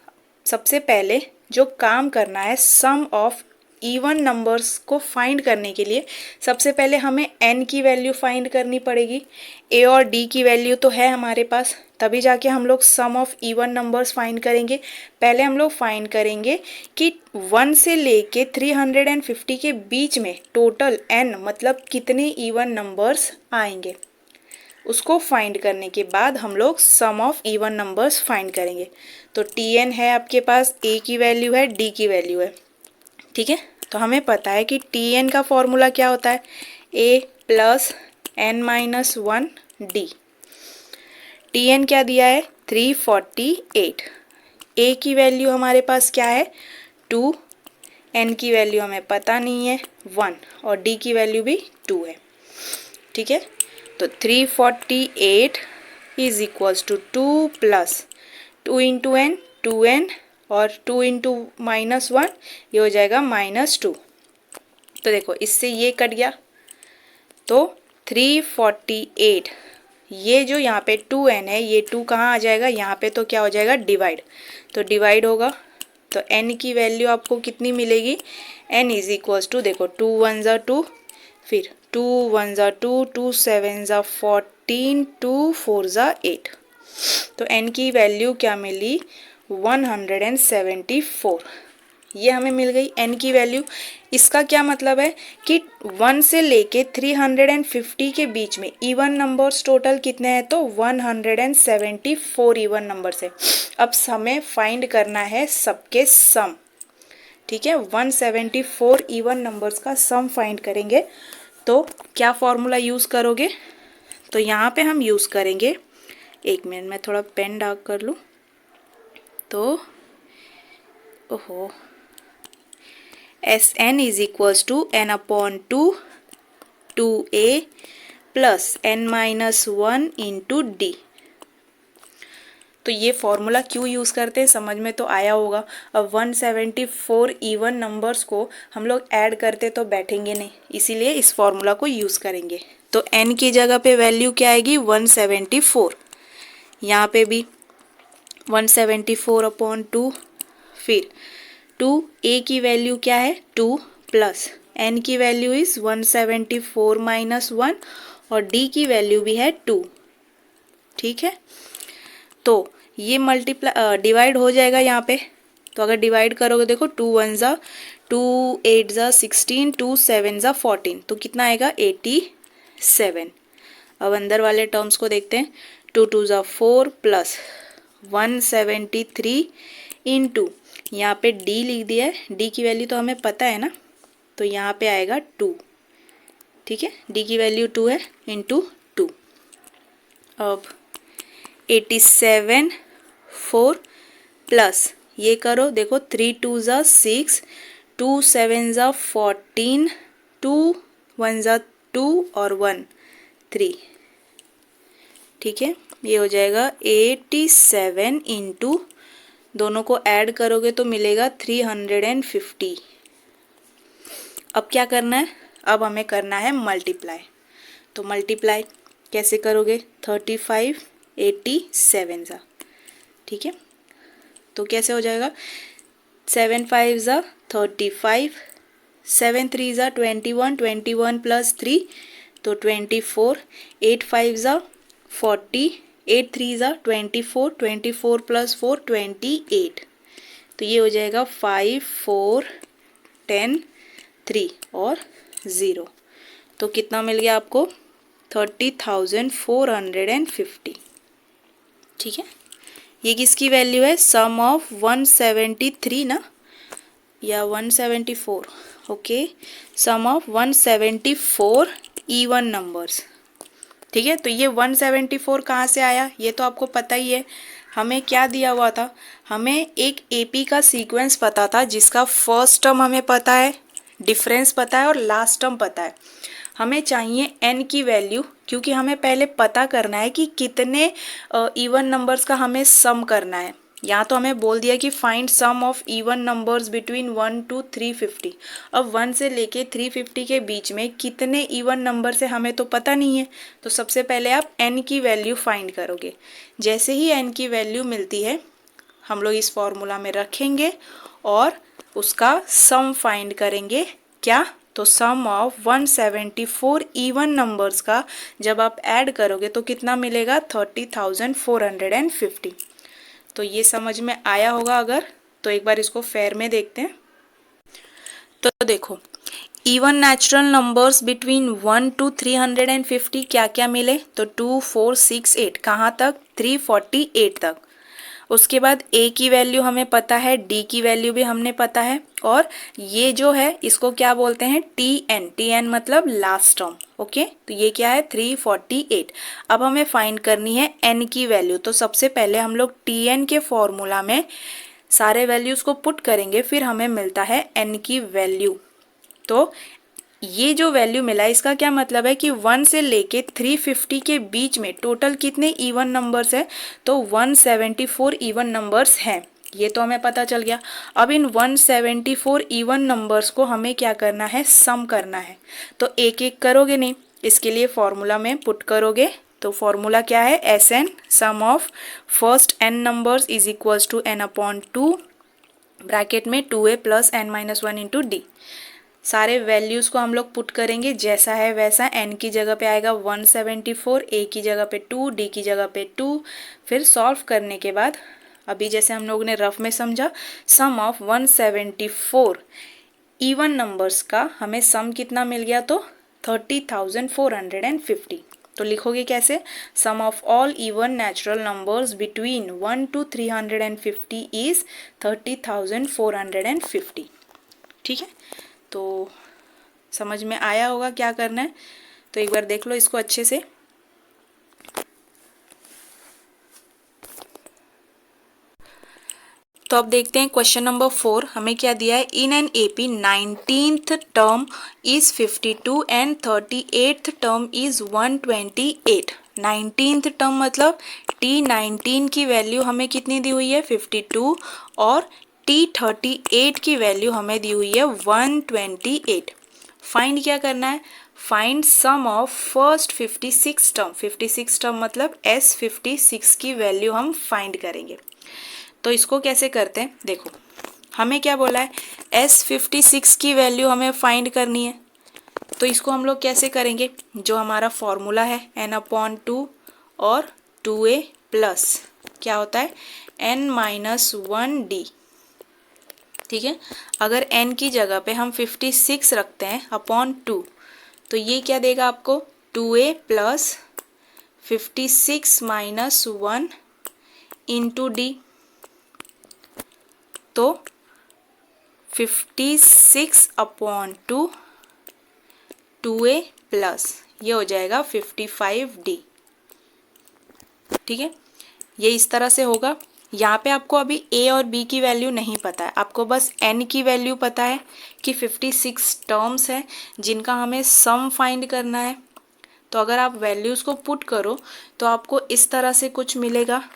सबसे पहले जो काम करना है सम ऑफ इवन नंबर्स को फाइंड करने के लिए सबसे पहले हमें n की वैल्यू फाइंड करनी पड़ेगी। a और d की वैल्यू तो है हमारे पास, तभी जाके हम लोग सम ऑफ इवन नंबर्स फाइंड करेंगे। पहले हम लोग फाइंड करेंगे कि 1 से लेके 350 के बीच में टोटल n मतलब कितने इवन नंबर्स आएंगे। उसको फाइंड करने के बाद हम लोग सम ऑफ इवन नंबर्स फाइंड करेंगे। तो TN है आपके पास, a की वैल्यू है, d की वैल्यू है। ठीक है, तो हमें पता है कि TN का फॉर्मूला क्या होता है, a + n - 1 d। TN क्या दिया है, 348। a की वैल्यू हमारे पास क्या है, 2। n की वैल्यू हमें पता नहीं है, 1। और d की वैल्यू भी 2 है। ठीक है, तो 348 is equals to 2 + 2 × n 2n और 2 × -1 ये हो जाएगा -2। तो देखो इससे ये कट गया, तो 348 ये जो यहाँ पे 2n है ये 2 कहाँ आ जाएगा, यहाँ पे तो क्या हो जाएगा, डिवाइड। तो डिवाइड होगा तो n की वैल्यू आपको कितनी मिलेगी, n इज इक्वल्स टू देखो 2 × 1 = 2, फिर 2 × 1 = 2, 2 × 7 = 14, 2 × 4 = 8। तो n की वैल्यू क्या मिली, 174। ये हमें मिल गई n की वैल्यू। इसका क्या मतलब है कि 1 से लेके 350 के बीच में इवन नंबर्स टोटल कितने हैं, तो 174 इवन नंबर्स है। अब हमें फाइंड करना है सबके सम। ठीक है, 174 इवन नंबर्स का सम फाइंड करेंगे। तो क्या फॉर्मूला यूज़ करोगे, तो यहाँ पे हम यूज़ करेंगे, एक मिनट में थोड़ा पेन डार्क कर लूँ, तो ओहो Sn is equals to n/2 2a + n - 1 × d। तो ये फॉर्मूला क्यों यूज़ करते हैं समझ में तो आया होगा। अब 174 इवन नंबर्स को हम लोग ऐड करते तो बैठेंगे नहीं, इसीलिए इस फॉर्मूला को यूज़ करेंगे। तो n की जगह पे वैल्यू क्या आएगी, 174। यहाँ पे भी 174/2, फिर 2a की वैल्यू क्या है, 2 + n की वैल्यू इज़ 174 - 1 और d की वैल्यू भी है 2। ठीक है, तो ये डिवाइड हो जाएगा यहाँ पे। तो अगर डिवाइड करोगे देखो 2 × 1 = 2, 8 = 16, 2 × 7 = 14, तो कितना आएगा, 87। अब अंदर वाले टर्म्स को देखते हैं, 2 × 2 = 4 + 173 × यहाँ पे d लिख दिया है, d की वैल्यू तो हमें पता है ना, तो यहाँ पे आएगा 2। ठीक है, d की वैल्यू 2 है, × 2। अब 87 4 प्लस ये करो देखो 3 × 2 = 6, 2 × 7 = 14, 2 × 1 = 2 और 1 3। ठीक है, ये हो जाएगा 87 × दोनों को ऐड करोगे तो मिलेगा 350। अब क्या करना है, अब हमें करना है मल्टीप्लाई। तो मल्टीप्लाई कैसे करोगे, 35 87 सा। ठीक है, तो कैसे हो जाएगा, 7 × 5 = 35, 7 × 3 = 21, 21 + 3 तो 24, 8 × 5 = 40, 8 × 3 = 24, 24 + 4 28। तो ये हो जाएगा 5 4 10 3 और 0। तो कितना मिल गया आपको, 30,450। ठीक है, ये किसकी वैल्यू है, सम ऑफ 173 ना, या 174, okay, sum of 174 even numbers. ठीक है, तो ये 174 कहाँ से आया ये तो आपको पता ही है। हमें क्या दिया हुआ था, हमें एक एपी का सीक्वेंस पता था जिसका फर्स्ट टर्म हमें पता है, डिफरेंस पता है और लास्ट टर्म पता है। हमें चाहिए n की वैल्यू, क्योंकि हमें पहले पता करना है कि कितने इवन नंबर्स का हमें सम करना है। यहाँ तो हमें बोल दिया कि find sum of even numbers between 1 to 350। अब 1 से लेके 350 के बीच में कितने इवन नंबर से हमें तो पता नहीं है। तो सबसे पहले आप n की वैल्यू फाइंड करोगे। जैसे ही n की वैल्यू मिलती है हम लोग इस फॉर्मूला में रखेंगे और उसका सम फाइंड करेंगे। क्या, तो सम ऑफ 174 इवन नंबर्स का जब आप ऐड करोगे तो कितना मिलेगा, 30,450। तो ये समझ में आया होगा अगर, तो एक बार इसको फेयर में देखते हैं। तो देखो, even natural numbers between 1 to 350 क्या क्या मिले, तो 2, 4, 6, 8, कहाँ तक, 348 तक। उसके बाद a की वैल्यू हमें पता है, d की वैल्यू भी हमने पता है, और ये जो है इसको क्या बोलते हैं, tn मतलब लास्ट टर्म। ओके, तो ये क्या है, 348। अब हमें फाइंड करनी है n की वैल्यू। तो सबसे पहले हम लोग tn के फॉर्मूला में सारे वैल्यूज को पुट करेंगे, फिर हमें मिलता है n की वैल्यू। तो ये जो वैल्यू मिला इसका क्या मतलब है कि 1 से लेके 350 के बीच में टोटल कितने इवन नंबर्स है, तो 174 इवन नंबर्स हैं। ये तो हमें पता चल गया। अब इन 174 इवन नंबर्स को हमें क्या करना है, सम करना है। तो एक एक करोगे नहीं, इसके लिए फॉर्मूला में पुट करोगे। तो फॉर्मूला क्या है, S N, sum of first n numbers is equals to n/2 bracket में 2a plus n-1 into D. सारे वैल्यूज़ को हम लोग पुट करेंगे, जैसा है वैसा। n की जगह पे आएगा 174, a की जगह पे 2, d की जगह पे 2। फिर सॉल्व करने के बाद अभी जैसे हम लोगों ने रफ में समझा, सम ऑफ 174 इवन नंबर्स का हमें सम कितना मिल गया, तो 30,450। तो लिखोगे कैसे, sum of all even natural numbers between 1 to 350 is 30,450। ठीक है, तो समझ में आया होगा क्या करना है। तो एक बार देख लो इसको अच्छे से। तो अब देखते हैं क्वेश्चन नंबर 4 हमें क्या दिया है। In an AP 19th term is 52 and 38th term is 128। 19th term मतलब T19 की वैल्यू हमें कितनी दी हुई है, 52, और T38 की वैल्यू हमें दी हुई है 128। फाइंड क्या करना है, find sum of first 56 term. 56 term मतलब S56 की वैल्यू हम फाइंड करेंगे। तो इसको कैसे करते हैं, देखो हमें क्या बोला है, S56 की वैल्यू हमें फाइंड करनी है। तो इसको हम लोग कैसे करेंगे, जो हमारा फॉर्मूला है n/2 और 2a प्लस क्या होता है n-1d। ठीक है, अगर n की जगह पे हम 56 रखते हैं अपॉन 2, तो ये क्या देगा आपको, 2a प्लस 56 - 1 इंटू डी। तो 56/2 2a प्लस ये हो जाएगा 55d। ठीक है, ये इस तरह से होगा। यहाँ पे आपको अभी a और b की वैल्यू नहीं पता है, आपको बस n की वैल्यू पता है कि 56 टर्म्स है जिनका हमें सम फाइंड करना है। तो अगर आप वैल्यूज़ को पुट करो तो आपको इस तरह से कुछ मिलेगा,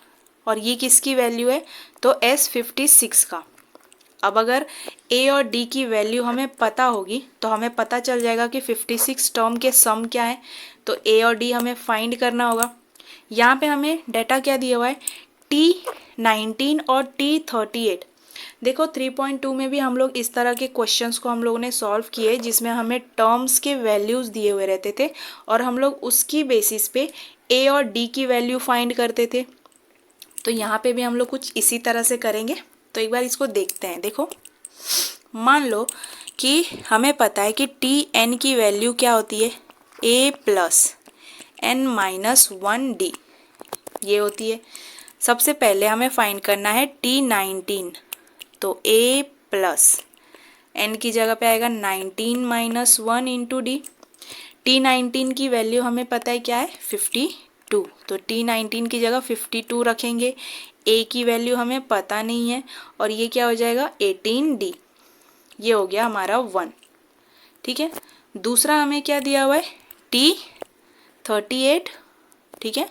और ये किसकी वैल्यू है, तो S56 का। अब अगर a और d की वैल्यू हमें पता होगी तो हमें पता चल जाएगा कि 56 टर्म के सम क्या है। तो a और d हमें फाइंड करना होगा। यहाँ पे हमें डाटा क्या दिया हुआ है, T19 और T38। देखो 3.2 में भी हम लोग इस तरह के क्वेश्चंस को हम लोगों ने सॉल्व किए, जिसमें हमें टर्म्स के वैल्यूज़ दिए हुए रहते थे और हम लोग उसकी बेसिस पे a और d की वैल्यू फाइंड करते थे। तो यहाँ पे भी हम लोग कुछ इसी तरह से करेंगे। तो एक बार इसको देखते हैं। देखो, मान लो कि हमें पता है कि Tn की वैल्यू क्या होती है, a प्लस n-1d ये होती है। सबसे पहले हमें फाइंड करना है T19। तो a प्लस n की जगह पे आएगा 19 माइनस 1 इंटू डी। T19 की वैल्यू हमें पता है क्या है 52, तो T19 की जगह 52 रखेंगे। A की वैल्यू हमें पता नहीं है और ये क्या हो जाएगा 18D, ये हो गया हमारा 1। ठीक है, दूसरा हमें क्या दिया हुआ है T38। ठीक है,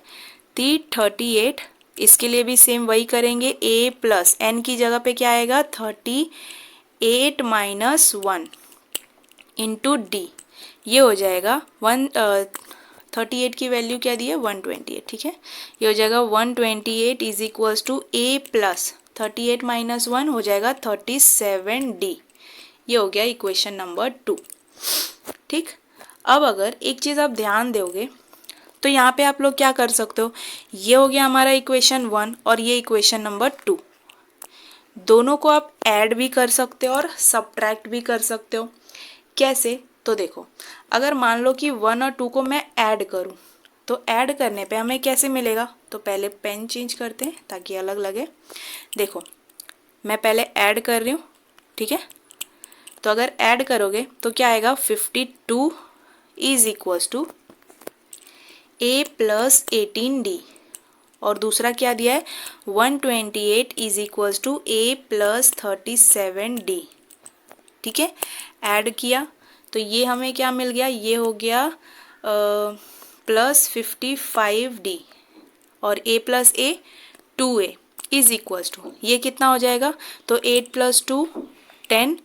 T38, इसके लिए भी सेम वही करेंगे, A प्लस N की जगह पे क्या आएगा 38 माइनस 1 इंटू डी, ये हो जाएगा 38 की वैल्यू क्या दी है 128। ठीक है, ये हो जाएगा 128 is equals to A plus 38 minus 1 हो जाएगा 37D, ये हो गया इक्वेशन नंबर 2। ठीक, अब अगर एक चीज़ आप ध्यान दोगे तो यहाँ पे आप लोग क्या कर सकते हो, ये हो गया हमारा इक्वेशन 1 और ये इक्वेशन नंबर 2, दोनों को आप ऐड भी कर सकते हो और सब्ट्रैक्ट भी कर सकते हो। कैसे, तो देखो, अगर मान लो कि 1 और 2 को मैं ऐड करूँ तो ऐड करने पे हमें कैसे मिलेगा, तो पहले पेन चेंज करते हैं ताकि अलग लगे। देखो, मैं पहले ऐड कर रही हूँ, ठीक है, तो अगर ऐड करोगे तो क्या आएगा 52 is equals to A plus 18D, और दूसरा क्या दिया है 128 is equals to A plus 37D। ठीक है, ऐड किया तो ये हमें क्या मिल गया, ये हो गया प्लस 55D और A plus A 2A is equals to ये कितना हो जाएगा, तो 8 प्लस 2 10,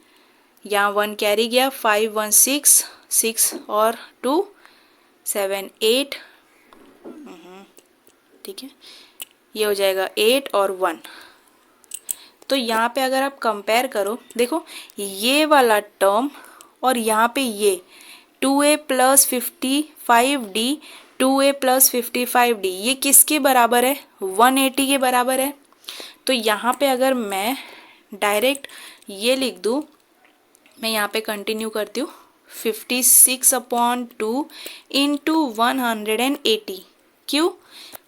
यहाँ 1 कैरी गया, 5 1 6 6 और 2 7 8। ठीक है, ये हो जाएगा 8 और 1। तो यहाँ पे अगर आप कंपेयर करो, देखो ये वाला टर्म और यहाँ पे ये 2A plus 55D 2A plus 55D ये किसके बराबर है 180 के बराबर है। तो यहाँ पे अगर मैं डायरेक्ट ये लिख दूँ, मैं यहाँ पे कंटिन्यू करती हूँ 56/2 इंटू 180, क्यों,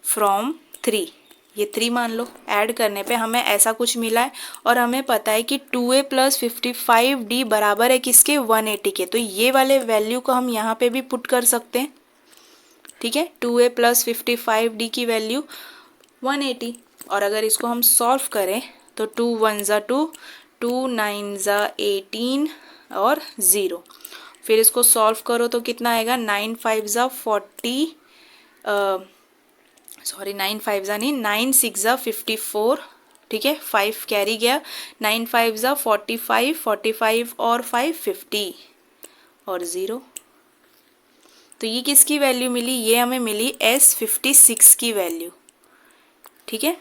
फ्रॉम 3, ये 3 मान लो, ऐड करने पे हमें ऐसा कुछ मिला है और हमें पता है कि 2A प्लस 55D बराबर है किसके 180 के, तो ये वाले वैल्यू को हम यहाँ पे भी पुट कर सकते हैं। ठीक है, 2A प्लस 55D की वैल्यू 180, और अगर इसको हम सॉल्व करें तो 2 1 ज़ा 2 2 9 ज़ा 18 और 0, फिर इसको सॉल्व करो तो कितना आएगा 9 5 ज़ा 40, सॉरी 9 5 ज़ा नहीं 9 6 ज़ा 54। ठीक है, 5 कैरी गया, 9 5 ज़ा 45 45 और 5 50 और 0। तो ये किसकी वैल्यू मिली, ये हमें मिली S56 की वैल्यू। ठीक है,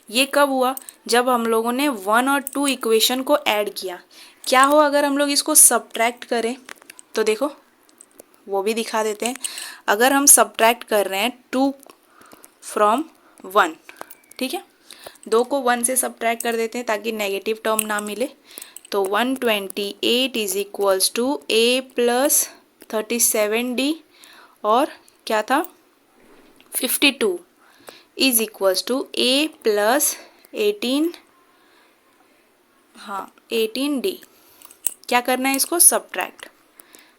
ये कब हुआ, जब हम लोगों ने 1 और 2 इक्वेशन को ऐड किया। क्या हो अगर हम लोग इसको सब्ट्रैक्ट करें, तो देखो वो भी दिखा देते हैं। अगर हम सब्ट्रैक्ट कर रहे हैं 2 फ्रॉम 1, ठीक है, 2 को 1 से सब्ट्रैक्ट कर देते हैं ताकि नेगेटिव टर्म ना मिले, तो 128 is equals to A plus 37D और क्या था 52 is equals to A plus 18, हाँ 18D। क्या करना है, इसको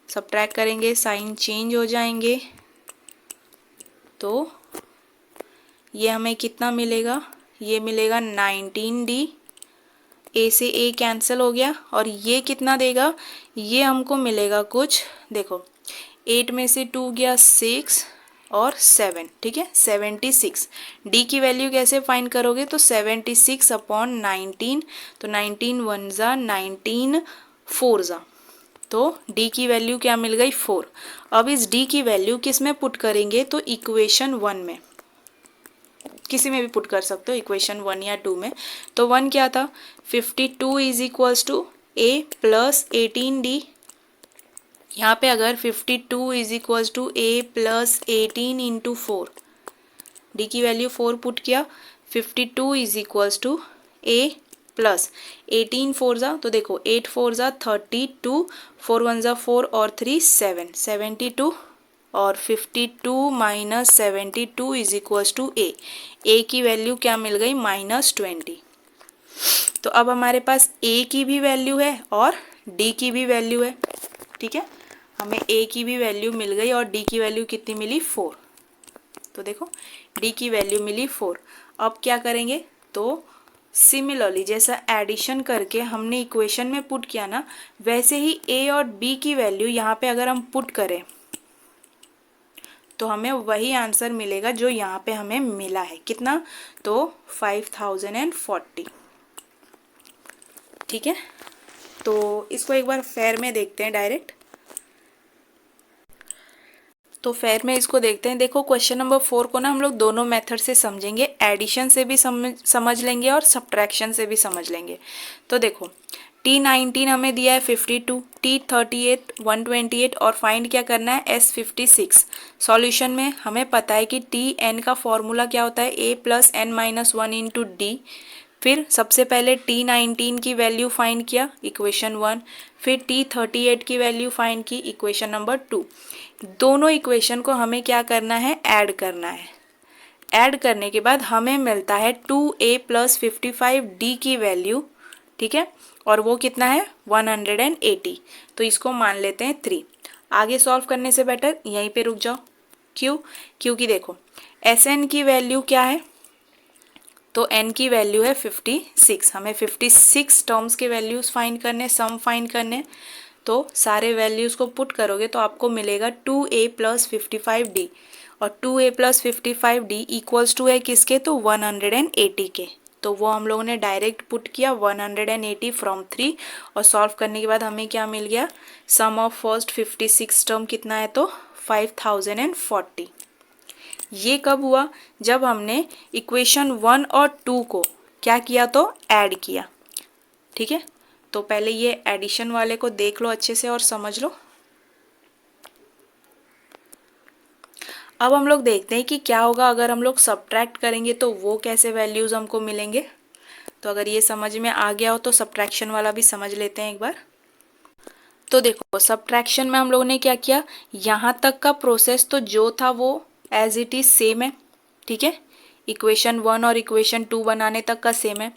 सब्ट्रैक्ट करेंगे, साइन चेंज हो जाएंगे, तो ये हमें कितना मिलेगा, ये मिलेगा 19D, A से A कैंसिल हो गया, और ये कितना देगा, ये हमको मिलेगा कुछ, देखो 8 में से 2 गया 6 और 7, ठीक है 76। D की वैल्यू कैसे फाइंड करोगे, तो 76/19, तो 19 1 ज़ा 19 4 ज़ा, तो D की वैल्यू क्या मिल गई 4। अब इस D की वैल्यू किस में पुट करेंगे, तो इक्वेशन 1 में, किसी में भी पुट कर सकते हो, इक्वेशन 1 या 2 में। तो 1 क्या था 52 is equals to A plus 18D, यहाँ पे अगर 52 is equals to A plus 18 into 4, D की वैल्यू 4 पुट किया, 52 is equals to A plus 18 4 ज़ा, तो देखो 8 4 ज़ा 32, 4 1 ज़ा 4 और 3 7 72, और 52 minus 72 is equals to A की वैल्यू क्या मिल गई -20। तो अब हमारे पास A की भी वैल्यू है और डी की भी वैल्यू है, ठीक है, हमें ए की भी वैल्यू मिल गई और डी की वैल्यू कितनी मिली 4। तो देखो डी की वैल्यू मिली 4। अब क्या करेंगे, तो सिमिलरली जैसा एडिशन करके हमने इक्वेशन में पुट किया ना, वैसे ही ए और बी की वैल्यू यहाँ पे अगर हम पुट करें तो हमें वही आंसर मिलेगा जो यहाँ पे हमें मिला है। कितना, तो 5040। ठीक है, तो इसको एक बार फेयर में देखते हैं डायरेक्ट। तो फेयर में इसको देखते हैं। देखो क्वेश्चन नंबर 4 को ना हम लोग दोनों मेथड से समझेंगे, एडिशन से भी समझ लेंगे और सब्ट्रैक्शन से भी समझ लेंगे। तो देखो T19 हमें दिया है 52, T38 128 और फाइंड क्या करना है S56। सॉल्यूशन में हमें पता है कि Tn का फॉर्मूला क्या होता है a + n-1 इंटू डी। फिर सबसे पहले T19 की वैल्यू फाइंड किया, इक्वेशन 1। फिर T38 की वैल्यू फाइंड की, इक्वेशन नंबर 2। दोनों इक्वेशन को हमें क्या करना है, ऐड करना है। ऐड करने के बाद हमें मिलता है 2a + 55d की वैल्यू, ठीक है, और वो कितना है 180। तो इसको मान लेते हैं 3। आगे सॉल्व करने से बेटर यहीं पे रुक जाओ। क्यों, क्योंकि देखो Sn की वैल्यू क्या है, तो n की वैल्यू है 56। हमें 56 टर्म्स के वैल्यूज फाइंड करने, सम फाइंड करने। तो सारे वैल्यूज को पुट करोगे तो आपको मिलेगा 2a + 55d, और 2a + 55d इक्वल्स टू है किसके, तो 180 के। तो वो हम लोगों ने डायरेक्ट पुट किया 180 फ्रॉम 3, और सॉल्व करने के बाद हमें क्या मिल गया, सम ऑफ फर्स्ट 56 टर्म कितना है, तो 5040। ये कब हुआ, जब हमने इक्वेशन 1 और 2 को क्या किया, तो ऐड किया। ठीक है, तो पहले ये एडिशन वाले को देख लो अच्छे से और समझ लो। अब हम लोग देखते हैं कि क्या होगा अगर हम लोग सब्ट्रैक्ट करेंगे, तो वो कैसे वैल्यूज हमको मिलेंगे। तो अगर ये समझ में आ गया हो तो सब्ट्रैक्शन वाला भी समझ लेते हैं एक बार। तो देखो सब्ट्रैक्शन में हम लोगों ने क्या किया, यहाँ तक का प्रोसेस तो जो था वो एज इट इज सेम है, ठीक है, इक्वेशन 1 और इक्वेशन 2 बनाने तक का सेम है।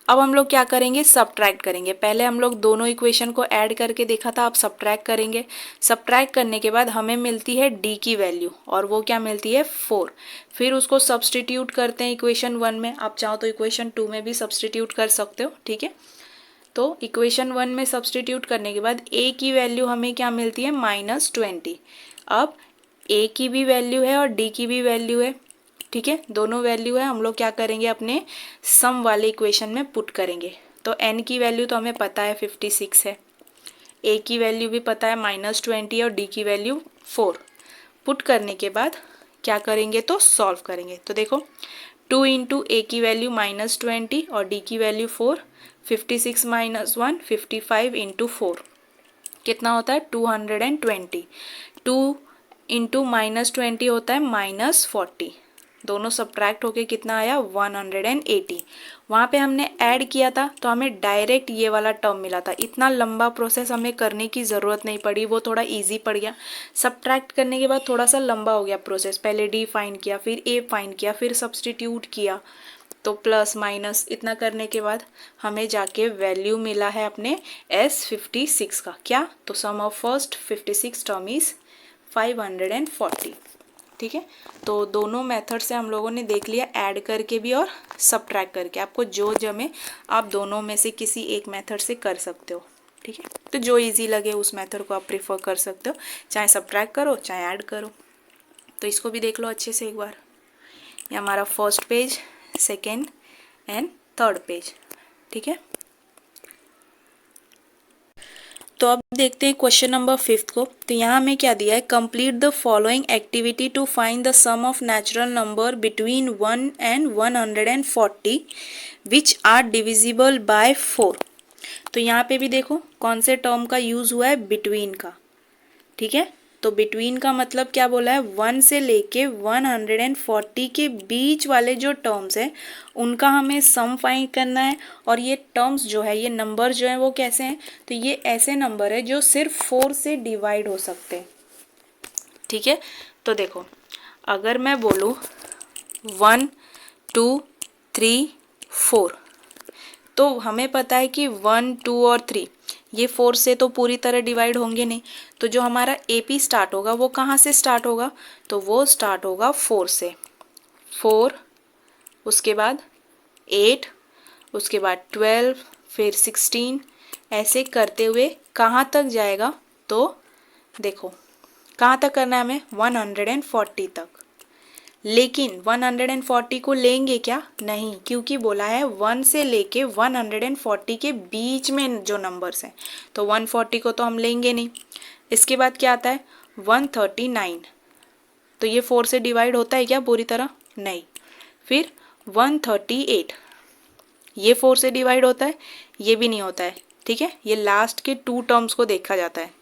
अब हम लोग क्या करेंगे, सब्ट्रैक्ट करेंगे। पहले हम लोग दोनों इक्वेशन को ऐड करके देखा था, अब सब्ट्रैक्ट करेंगे। सब्ट्रैक्ट करने के बाद हमें मिलती है डी की वैल्यू, और वो क्या मिलती है 4। फिर उसको सब्सटीट्यूट करते हैं इक्वेशन 1 में, आप चाहो तो इक्वेशन 2 में भी सब्सटीट्यूट कर सकते हो, ठीक है। तो इक्वेशन 1 में सब्सटीट्यूट करने के बाद a की वैल्यू हमें क्या मिलती है, -20। अब a की भी वैल्यू है और d की भी वैल्यू है, ठीक है, दोनों वैल्यू है। हम लोग क्या करेंगे, अपने सम वाले इक्वेशन में पुट करेंगे। तो n की वैल्यू तो हमें पता है 56 है, a की वैल्यू भी पता है -20 और d की वैल्यू 4। पुट करने के बाद क्या करेंगे, तो सॉल्व करेंगे। तो देखो 2 इंटू ए की वैल्यू -20 और डी की वैल्यू 4, 56 - 1 55 इंटू 4 कितना होता है 220। 2 इंटू -20 होता है -40। दोनों सब्ट्रैक्ट होके कितना आया 180। वहाँ पे हमने ऐड किया था तो हमें डायरेक्ट ये वाला टर्म मिला था। इतना लंबा प्रोसेस हमें करने की ज़रूरत नहीं पड़ी, वो थोड़ा इजी पड़ गया। सब्ट्रैक्ट करने के बाद थोड़ा सा लंबा हो गया प्रोसेस। पहले डी फाइंड किया, फिर ए फाइंड किया, फिर सब्सटीट्यूट किया, तो प्लस माइनस इतना करने के बाद हमें जाके वैल्यू मिला है अपने S56 का। क्या, तो sum of first 56 term is 540। ठीक है, तो दोनों मेथड से हम लोगों ने देख लिया, ऐड करके भी और सब्ट्रैक्ट करके। आपको जो जमे आप दोनों में से किसी एक मेथड से कर सकते हो, ठीक है। तो जो इजी लगे उस मेथड को आप प्रेफर कर सकते हो, चाहे सब्ट्रैक्ट करो चाहे ऐड करो। तो इसको भी देख लो अच्छे से एक बार। ये हमारा first page, second and third page, ठीक है। तो अब देखते हैं क्वेश्चन नंबर 5 को। तो यहाँ हमें क्या दिया है, complete the following activity to find the sum of natural number between 1 and 140 which are divisible by 4। तो यहाँ पे भी देखो कौन से टर्म का यूज हुआ है, बिटवीन का, ठीक है। तो बिटवीन का मतलब क्या बोला है, 1 से लेके 140 के बीच वाले जो टर्म्स हैं उनका हमें सम फाइंड करना है। और ये टर्म्स जो है, ये नंबर जो है वो कैसे हैं, तो ये ऐसे नंबर है जो सिर्फ 4 से डिवाइड हो सकते हैं, ठीक है। तो देखो अगर मैं बोलूँ 1 2 3 4, तो हमें पता है कि 1 2 और 3 ये 4 से तो पूरी तरह डिवाइड होंगे नहीं, तो जो हमारा AP स्टार्ट होगा वो कहाँ से स्टार्ट होगा, तो वो स्टार्ट होगा 4 से। 4, उसके बाद 8, उसके बाद 12, फिर 16, ऐसे करते हुए कहाँ तक जाएगा, तो देखो कहाँ तक करना है हमें, 140 तक। लेकिन 140 को लेंगे क्या, नहीं, क्योंकि बोला है 1 से लेके 140 के बीच में जो नंबर्स हैं, तो 140 को तो हम लेंगे नहीं। इसके बाद क्या आता है 139, तो ये 4 से डिवाइड होता है क्या पूरी तरह, नहीं। फिर 138, ये 4 से डिवाइड होता है, ये भी नहीं होता है, ठीक है। ये लास्ट के 2 टर्म्स को देखा जाता है।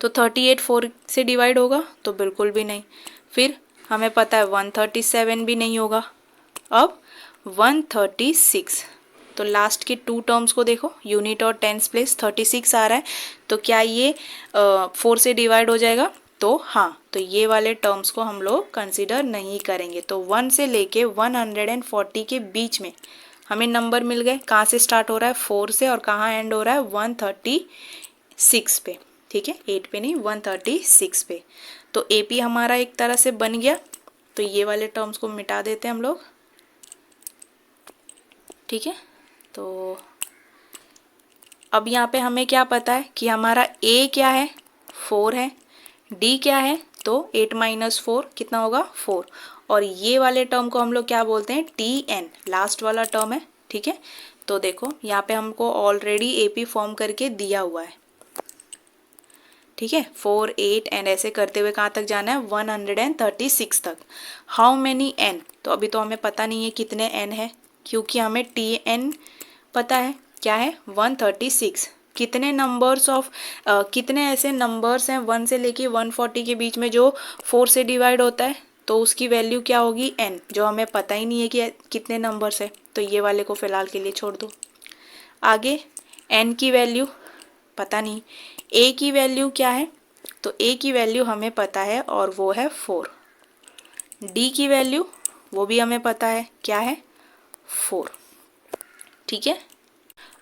तो 38 4 से डिवाइड होगा, तो बिल्कुल भी नहीं। फिर हमें पता है 137 भी नहीं होगा। अब 136, तो लास्ट के 2 टर्म्स को देखो, यूनिट और टेंस प्लेस 36 आ रहा है, तो क्या ये 4 से डिवाइड हो जाएगा, तो हाँ, तो ये वाले टर्म्स को हम लोग कंसिडर नहीं करेंगे। तो 1 से लेके 140 के बीच में हमें नंबर मिल गए, कहाँ से स्टार्ट हो रहा है 4 से, और कहाँ एंड हो रहा है 136 पे, ठीक है, 8 पे नहीं 136 पे। तो AP हमारा एक तरह से बन गया। तो ये वाले टर्म्स को मिटा देते हैं हम लोग, ठीक है। तो अब यहाँ पे हमें क्या पता है कि हमारा A क्या है, 4 है, D क्या है, तो 8 - 4 कितना होगा 4, और ये वाले टर्म को हम लोग क्या बोलते हैं, TN, लास्ट वाला टर्म है, ठीक है। तो देखो यहाँ पे हमको ऑलरेडी AP फॉर्म करके दिया हुआ है, ठीक है। 4 8 एंड ऐसे करते हुए कहाँ तक जाना है 136 तक। हाउ मैनी N, तो अभी तो हमें पता नहीं है कितने N है, क्योंकि हमें TN पता है, क्या है 136। कितने नंबर्स ऑफ कितने ऐसे नंबर्स हैं 1 से लेके 140 के बीच में जो 4 से डिवाइड होता है, तो उसकी वैल्यू क्या होगी N, जो हमें पता ही नहीं है कि कितने नंबर्स है, तो ये वाले को फिलहाल के लिए छोड़ दो। आगे N की वैल्यू पता नहीं, A की वैल्यू क्या है, तो A की वैल्यू हमें पता है और वो है 4। D की वैल्यू वो भी हमें पता है, क्या है 4, ठीक है।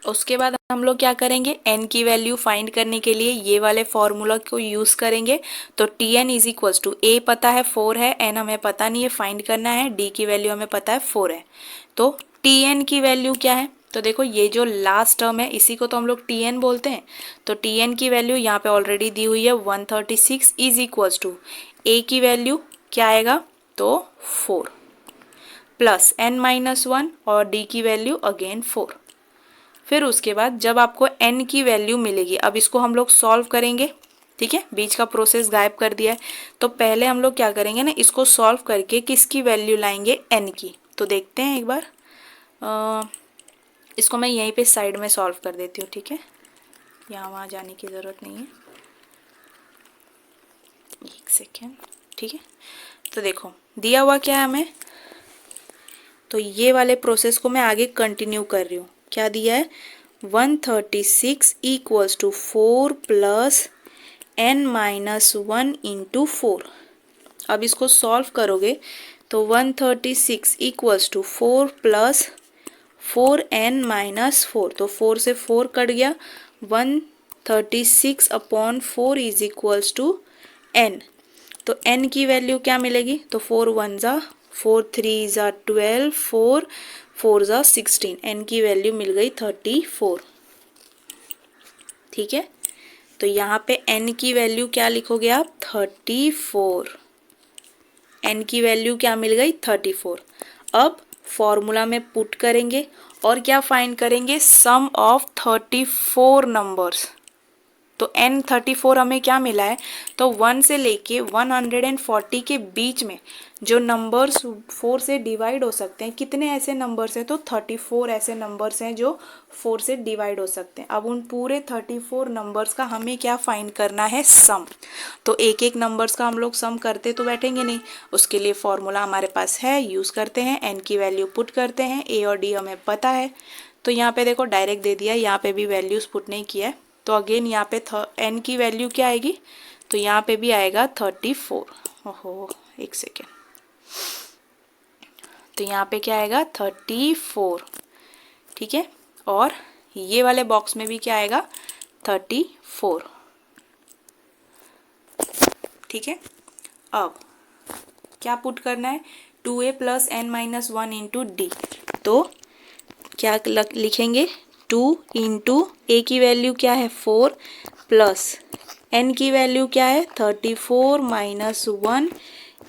उसके बाद हम लोग क्या करेंगे, N की वैल्यू फाइंड करने के लिए ये वाले फॉर्मूला को यूज़ करेंगे। तो TN = A पता है 4 है, N हमें पता नहीं है, फाइंड करना है, D की वैल्यू हमें पता है 4 है। तो TN की वैल्यू क्या है, तो देखो ये जो लास्ट टर्म है इसी को तो हम लोग TN बोलते हैं। तो TN की वैल्यू यहाँ पे ऑलरेडी दी हुई है 136 = A की वैल्यू क्या आएगा, तो 4 प्लस N - 1 और D की वैल्यू अगेन 4। फिर उसके बाद जब आपको N की वैल्यू मिलेगी, अब इसको हम लोग सॉल्व करेंगे, ठीक है। बीच का प्रोसेस गायब कर दिया है, तो पहले हम लोग क्या करेंगे ना, इसको सॉल्व करके किसकी वैल्यू लाएंगे, N की। तो देखते हैं एक बार, इसको मैं यहीं पे साइड में सॉल्व कर देती हूँ, ठीक है, यहाँ वहाँ जाने की ज़रूरत नहीं है, एक सेकेंड, ठीक है। तो देखो दिया हुआ क्या है हमें, तो ये वाले प्रोसेस को मैं आगे कंटिन्यू कर रही हूँ। क्या दिया है 136 = 4 प्लस N - 1 × 4। अब इसको सॉल्व करोगे तो 136 = 4 प्लस 4N - 4, तो 4 से 4 कट गया, 136/4 = N। तो N की वैल्यू क्या मिलेगी, तो 4 1 ज़ा 4 3 ज़ा 12, 4 4 ज़ा 16, N की वैल्यू मिल गई 34, ठीक है। तो यहाँ पे N की वैल्यू क्या लिखोगे आप, 34। N की वैल्यू क्या मिल गई 34। अब फॉर्मूला में पुट करेंगे और क्या फाइंड करेंगे, सम ऑफ 34 नंबर्स। तो N 34 हमें क्या मिला है, तो 1 से लेके 140 के बीच में जो नंबर्स 4 से डिवाइड हो सकते हैं, कितने ऐसे नंबर्स हैं, तो 34 ऐसे नंबर्स हैं जो 4 से डिवाइड हो सकते हैं। अब उन पूरे 34 नंबर्स का हमें क्या फाइंड करना है, सम। तो एक एक नंबर्स का हम लोग सम करते तो बैठेंगे नहीं, उसके लिए फॉर्मूला हमारे पास है, यूज़ करते हैं, N की वैल्यू पुट करते हैं, A और D हमें पता है। तो यहाँ पे देखो डायरेक्ट दे दिया, यहाँ पे भी वैल्यूज़ पुट नहीं किया है, तो अगेन यहाँ पे N की वैल्यू क्या आएगी, तो यहाँ पे भी आएगा 34। ओहो एक सेकेंड, तो यहाँ पे क्या आएगा 34, ठीक है। और ये वाले बॉक्स में भी क्या आएगा 34। ठीक है, अब क्या पुट करना है, 2a plus n minus 1 into D. तो क्या लिखेंगे, 2 इंटू ए की वैल्यू क्या है 4 प्लस n की वैल्यू क्या है 34 माइनस 1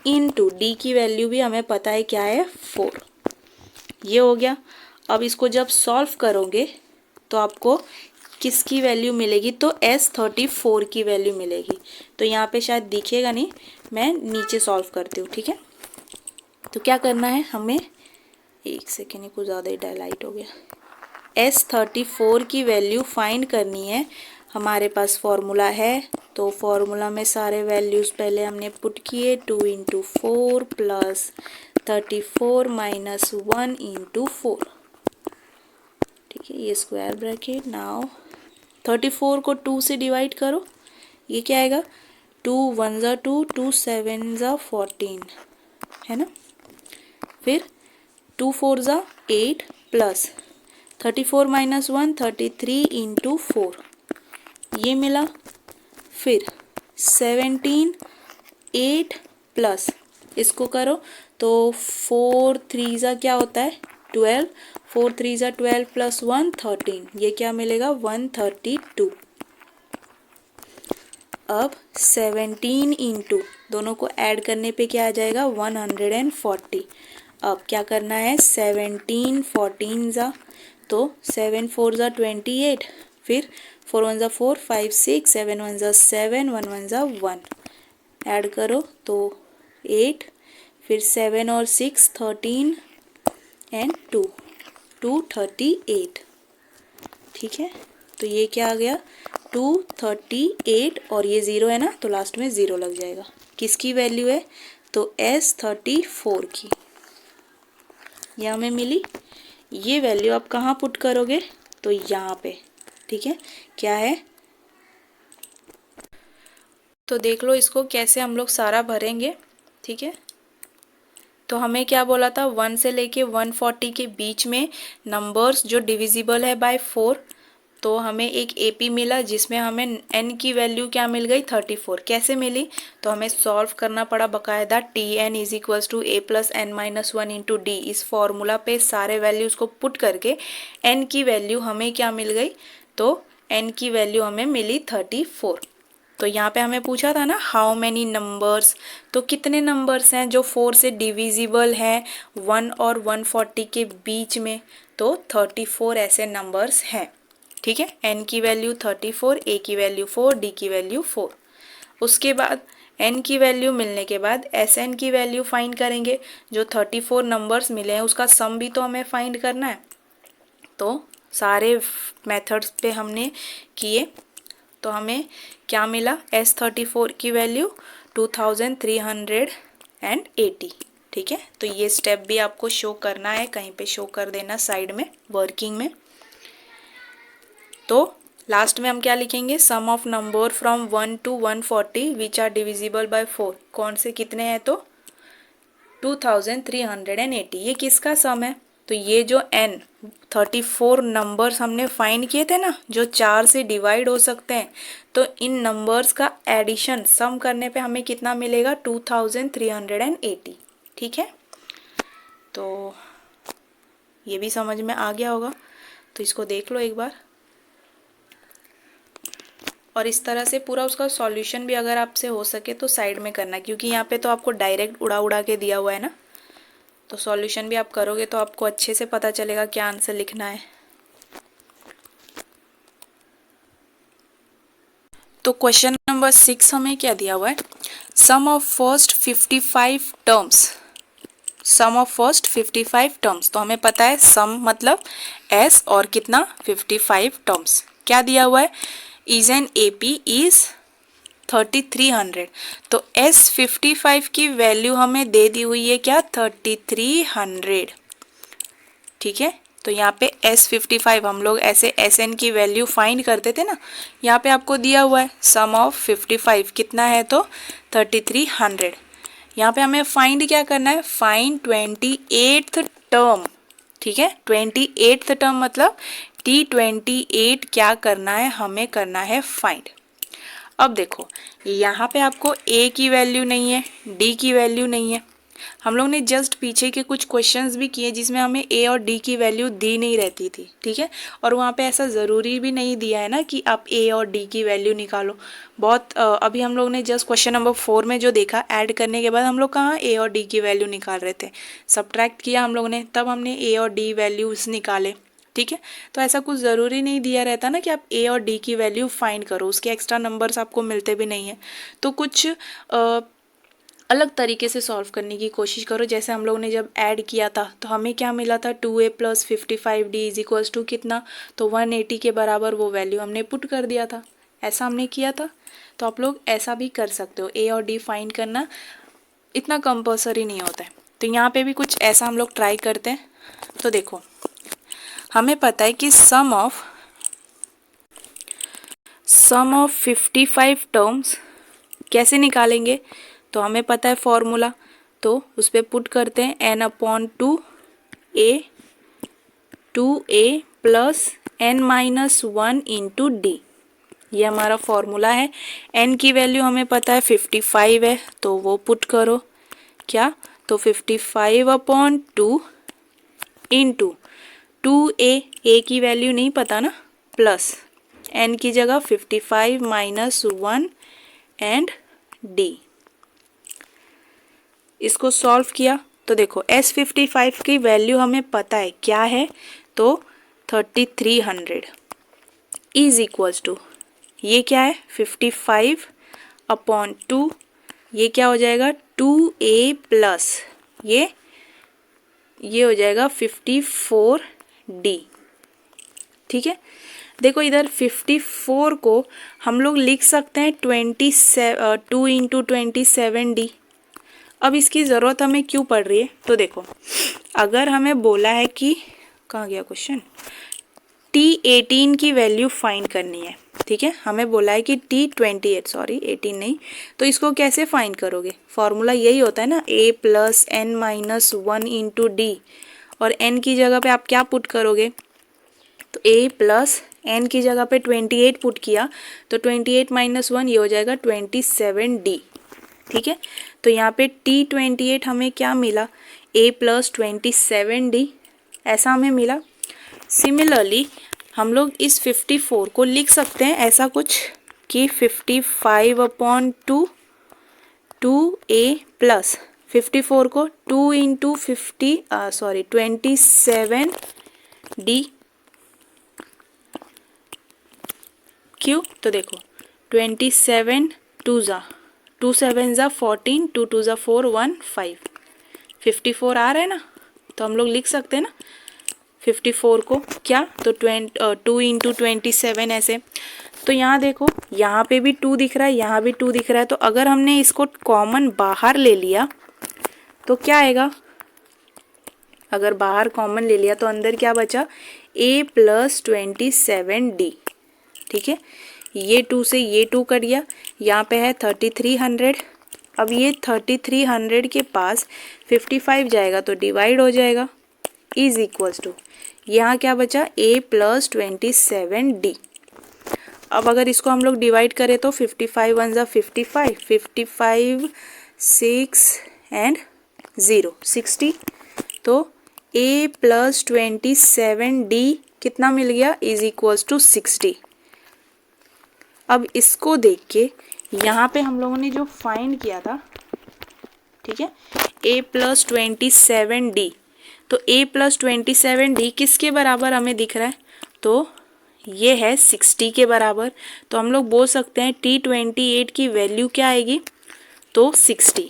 इंटू डी की वैल्यू भी हमें पता है क्या है 4। ये हो गया। अब इसको जब सॉल्व करोगे तो आपको किसकी वैल्यू मिलेगी, तो S34 की वैल्यू मिलेगी। तो यहाँ पे शायद दिखेगा नहीं, मैं नीचे सॉल्व करती हूँ। ठीक है, तो क्या करना है हमें, एक सेकेंड, कुछ ज़्यादा ही डायलाइट हो गया। S34 की वैल्यू फाइंड करनी है। हमारे पास फॉर्मूला है, तो फॉर्मूला में सारे वैल्यूज़ पहले हमने पुट किए। 2 इंटू 4 प्लस 34 माइनस 1 इंटू 4। ठीक है, ये स्क्वायर ब्रैकेट। नाउ 34 को 2 से डिवाइड करो, ये क्या आएगा, 2 1 ज़ा 2, 2 7 ज़ा 14, है ना। फिर 2 4 ज़ा 8 प्लस 34 माइनस 1 33 इंटू 4, ये मिला। फिर 17 8 प्लस इसको करो तो 4 3 ज़ा क्या होता है 12, 4 3 ज़ा 12 प्लस 1 13, ये क्या मिलेगा 132। अब 17 इंटू दोनों को ऐड करने पे क्या आ जाएगा 140। अब क्या करना है 17 14 ज़ा, तो 7 4 ज़ा 28, फिर 4 1 ज़ा 4 5 6 7 1 ज़ा 7 1 1 ज़ा 1, ऐड करो तो 8, फिर 7 और 6 13 एंड 2 238। ठीक है, तो ये क्या आ गया 238, और ये 0 है ना, तो लास्ट में 0 लग जाएगा। किसकी वैल्यू है, तो S34 की, ये हमें मिली। ये वैल्यू आप कहाँ पुट करोगे, तो यहाँ पे। ठीक है, क्या है, तो देख लो इसको कैसे हम लोग सारा भरेंगे। ठीक है, तो हमें क्या बोला था, 1 से लेके 140 के बीच में नंबर्स जो डिविजिबल है बाय 4, तो हमें एक एपी मिला जिसमें हमें n की वैल्यू क्या मिल गई 34। कैसे मिली, तो हमें सॉल्व करना पड़ा बकायदा। Tn is equals to a plus n minus 1 into D, इस फॉर्मूला पे सारे वैल्यूज़ को पुट करके n की वैल्यू हमें क्या मिल गई, तो n की वैल्यू हमें मिली 34। तो यहाँ पे हमें पूछा था ना हाउ मैनी नंबर्स, तो कितने नंबर्स हैं जो 4 से डिविजिबल हैं 1 और 140 के बीच में, तो 34 ऐसे नंबर्स हैं। ठीक है, n की वैल्यू 34, a की वैल्यू 4, d की वैल्यू 4। उसके बाद n की वैल्यू मिलने के बाद Sn की वैल्यू फाइंड करेंगे। जो 34 नंबर्स मिले हैं उसका सम भी तो हमें फाइंड करना है। तो सारे मेथड्स पे हमने किए, तो हमें क्या मिला, S34 की वैल्यू 2380। ठीक है, तो ये स्टेप भी आपको शो करना है, कहीं पे शो कर देना साइड में वर्किंग में। तो लास्ट में हम क्या लिखेंगे, sum of number from 1 to 140 which are divisible by 4। कौन से कितने हैं, तो 2380। ये किसका सम है, तो ये जो n 34 नंबर्स हमने फाइंड किए थे ना, जो 4 से डिवाइड हो सकते हैं, तो इन नंबर्स का एडिशन सम करने पे हमें कितना मिलेगा 2380। ठीक है, तो ये भी समझ में आ गया होगा। तो इसको देख लो एक बार, और इस तरह से पूरा उसका सॉल्यूशन भी अगर आपसे हो सके तो साइड में करना, क्योंकि यहाँ पे तो आपको डायरेक्ट उड़ा उड़ा के दिया हुआ है ना, तो सॉल्यूशन भी आप करोगे तो आपको अच्छे से पता चलेगा क्या आंसर लिखना है। तो क्वेश्चन नंबर 6 हमें क्या दिया हुआ है, sum of first 55 terms, sum of first 55 terms. तो हमें पता है सम मतलब s और कितना 55 टर्म्स। क्या दिया हुआ है, इज एन AP इज 3300। तो S55 की वैल्यू हमें दे दी हुई है क्या 3300। ठीक है, तो यहाँ पे S55 हम लोग ऐसे Sn की वैल्यू फाइंड करते थे ना, यहाँ पे आपको दिया हुआ है सम ऑफ 55 कितना है, तो 3300। यहाँ पे हमें फाइंड क्या करना है, फाइंड 28th टर्म। ठीक है, 28th टर्म मतलब T28 क्या करना है, हमें करना है फाइंड। अब देखो यहाँ पे आपको A की वैल्यू नहीं है, D की वैल्यू नहीं है। हम लोग ने जस्ट पीछे के कुछ क्वेश्चंस भी किए जिसमें हमें A और D की वैल्यू दी नहीं रहती थी, ठीक है। और वहाँ पे ऐसा ज़रूरी भी नहीं दिया है ना कि आप A और D की वैल्यू निकालो। बहुत अभी हम लोग ने जस्ट क्वेश्चन नंबर 4 में जो देखा, ऐड करने के बाद हम लोग कहाँ A और D की वैल्यू निकाल रहे थे, सब्ट्रैक्ट किया हम लोग ने, तब हमने A और D वैल्यूज़ निकाले, ठीक है। तो ऐसा कुछ ज़रूरी नहीं दिया रहता ना कि आप A और D की वैल्यू फाइंड करो, उसके एक्स्ट्रा नंबर्स आपको मिलते भी नहीं हैं। तो कुछ अलग तरीके से सॉल्व करने की कोशिश करो। जैसे हम लोग ने जब ऐड किया था तो हमें क्या मिला था, 2A + 55D is equals to कितना, तो 180 के बराबर वो वैल्यू हमने पुट कर दिया था, ऐसा हमने किया था। तो आप लोग ऐसा भी कर सकते हो, A और D फाइंड करना इतना कंपल्सरी नहीं होता है। तो यहाँ पे भी कुछ ऐसा हम लोग ट्राई करते हैं। तो देखो हमें पता है कि सम ऑफ 55 टर्म्स कैसे निकालेंगे, तो हमें पता है फॉर्मूला, तो उस पर पुट करते हैं n/2a 2a + n-1 × d। ये हमारा फॉर्मूला है। n की वैल्यू हमें पता है 55 है, तो वो पुट करो क्या, तो 55/2 × 2a, a की वैल्यू नहीं पता ना, प्लस n की जगह 55 - 1 एंड d। इसको सॉल्व किया तो देखो S55 की वैल्यू हमें पता है क्या है, तो 3300 इज इक्वल्स टू, ये क्या है 55/2, ये क्या हो जाएगा 2a प्लस ये हो जाएगा 54d, ठीक है। देखो इधर 54 को हम लोग लिख सकते हैं 2 × 27d। अब इसकी ज़रूरत हमें क्यों पड़ रही है, तो देखो अगर हमें बोला है कि, कहाँ गया क्वेश्चन, T18 की वैल्यू फाइंड करनी है, ठीक है। हमें बोला है कि T28, सॉरी 18 नहीं, तो इसको कैसे फाइंड करोगे, फॉर्मूला यही होता है ना, A + n-1 × d, और n की जगह पे आप क्या पुट करोगे, तो A + n की जगह पे 28 पुट किया, तो 28 - 1 ये हो जाएगा 27d, ठीक है। तो यहाँ पे T28 हमें क्या मिला, A + 27d, ऐसा हमें मिला। सिमिलरली हम लोग इस 54 को लिख सकते हैं ऐसा कुछ कि 55/2 2a प्लस 54 को 2 × 27d, क्यों, तो देखो 27 2 7 14, 2 2 4 1 5, 54 आ रहा है ना, तो हम लोग लिख सकते हैं ना 54 को क्या, तो 2 × 27 ऐसे। तो यहाँ देखो यहाँ पे भी 2 दिख रहा है, यहाँ भी 2 दिख रहा है, तो अगर हमने इसको कॉमन बाहर ले लिया तो क्या आएगा, अगर बाहर कॉमन ले लिया तो अंदर क्या बचा, A + 27d, ठीक है। ये 2 से ये 2 कट गया, यहाँ पे है 3300। अब ये 3300 के पास 55 जाएगा तो डिवाइड हो जाएगा, इज इक्वल्स टू, यहाँ क्या बचा A + 27d। अब अगर इसको हम लोग डिवाइड करें तो 55 1 = 55, 55 6 एंड 0 60, तो A + 27d कितना मिल गया, इज इक्वल्स टू 60। अब इसको देख के यहाँ पे हम लोगों ने जो फाइंड किया था, ठीक है, A + 27d, तो A + 27d किसके बराबर हमें दिख रहा है, तो ये है 60 के बराबर। तो हम लोग बोल सकते हैं T28 की वैल्यू क्या आएगी, तो 60।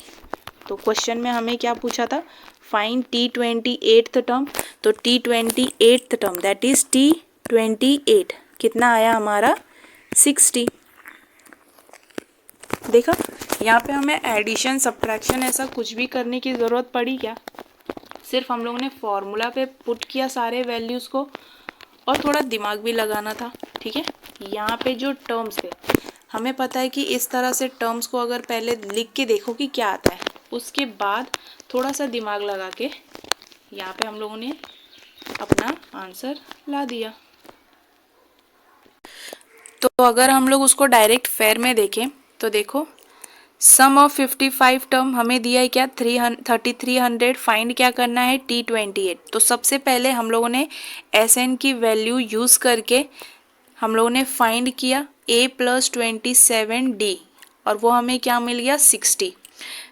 तो क्वेश्चन में हमें क्या पूछा था, फाइंड T28th टर्म, तो T28th term that is T28 कितना आया हमारा 60। देखा यहाँ पे हमें एडिशन सब्ट्रैक्शन ऐसा कुछ भी करने की ज़रूरत पड़ी क्या, सिर्फ हम लोगों ने फॉर्मूला पे पुट किया सारे वैल्यूज़ को, और थोड़ा दिमाग भी लगाना था, ठीक है। यहाँ पे जो टर्म्स थे हमें पता है कि इस तरह से टर्म्स को अगर पहले लिख के देखो कि क्या आता है, उसके बाद थोड़ा सा दिमाग लगा के यहाँ पे हम लोगों ने अपना आंसर ला दिया। तो अगर हम लोग उसको डायरेक्ट फेयर में देखें तो देखो सम ऑफ 55 टर्म हमें दिया है क्या 3300, फाइंड क्या करना है T28। तो सबसे पहले हम लोगों ने SN की वैल्यू यूज़ करके हम लोगों ने फाइंड किया A + 27D और वो हमें क्या मिल गया 60।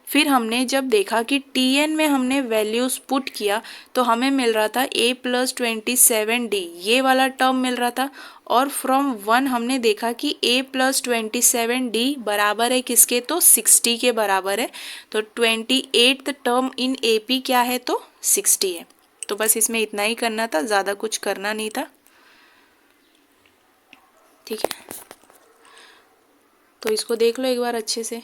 फिर हमने जब देखा कि TN में हमने वैल्यूज़ पुट किया तो हमें मिल रहा था A + 27D, ये वाला टर्म मिल रहा था। और फ्रॉम 1 हमने देखा कि A + 27D बराबर है किसके, तो 60 के बराबर है। तो 28th टर्म इन AP क्या है, तो 60 है। तो बस इसमें इतना ही करना था, ज़्यादा कुछ करना नहीं था। ठीक है, तो इसको देख लो एक बार अच्छे से।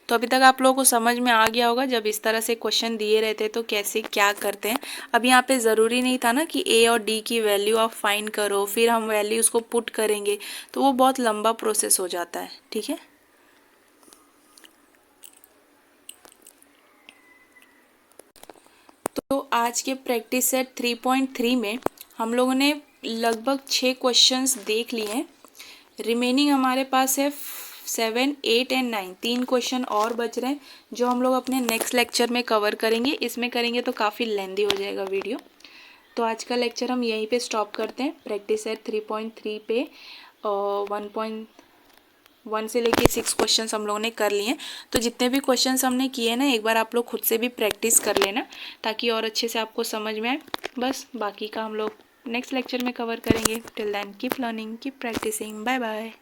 तो अभी तक आप लोगों को समझ में आ गया होगा जब इस तरह से क्वेश्चन दिए रहते हैं तो कैसे क्या करते हैं। अब यहाँ पे ज़रूरी नहीं था ना कि A और D की वैल्यू आप फाइंड करो फिर हम वैल्यू उसको पुट करेंगे, तो वो बहुत लंबा प्रोसेस हो जाता है। ठीक है, तो आज के प्रैक्टिस सेट 3.3 में हम लोगों ने लगभग 6 क्वेश्चंस देख लिए हैं। रिमेनिंग हमारे पास है 7, 8 एंड 9, 3 क्वेश्चन और बच रहे हैं जो हम लोग अपने नेक्स्ट लेक्चर में कवर करेंगे। इसमें करेंगे तो काफ़ी लेंदी हो जाएगा वीडियो। तो आज का लेक्चर हम यहीं पे स्टॉप करते हैं। प्रैक्टिस सेट 3.3 पे 1.1 से लेके 6 क्वेश्चंस हम लोगों ने कर लिए हैं। तो जितने भी क्वेश्चंस हमने किए ना एक बार आप लोग खुद से भी प्रैक्टिस कर लेना ताकि और अच्छे से आपको समझ में आए। बस बाकी का हम लोग नेक्स्ट लेक्चर में कवर करेंगे। Till then keep learning, keep practising, bye bye.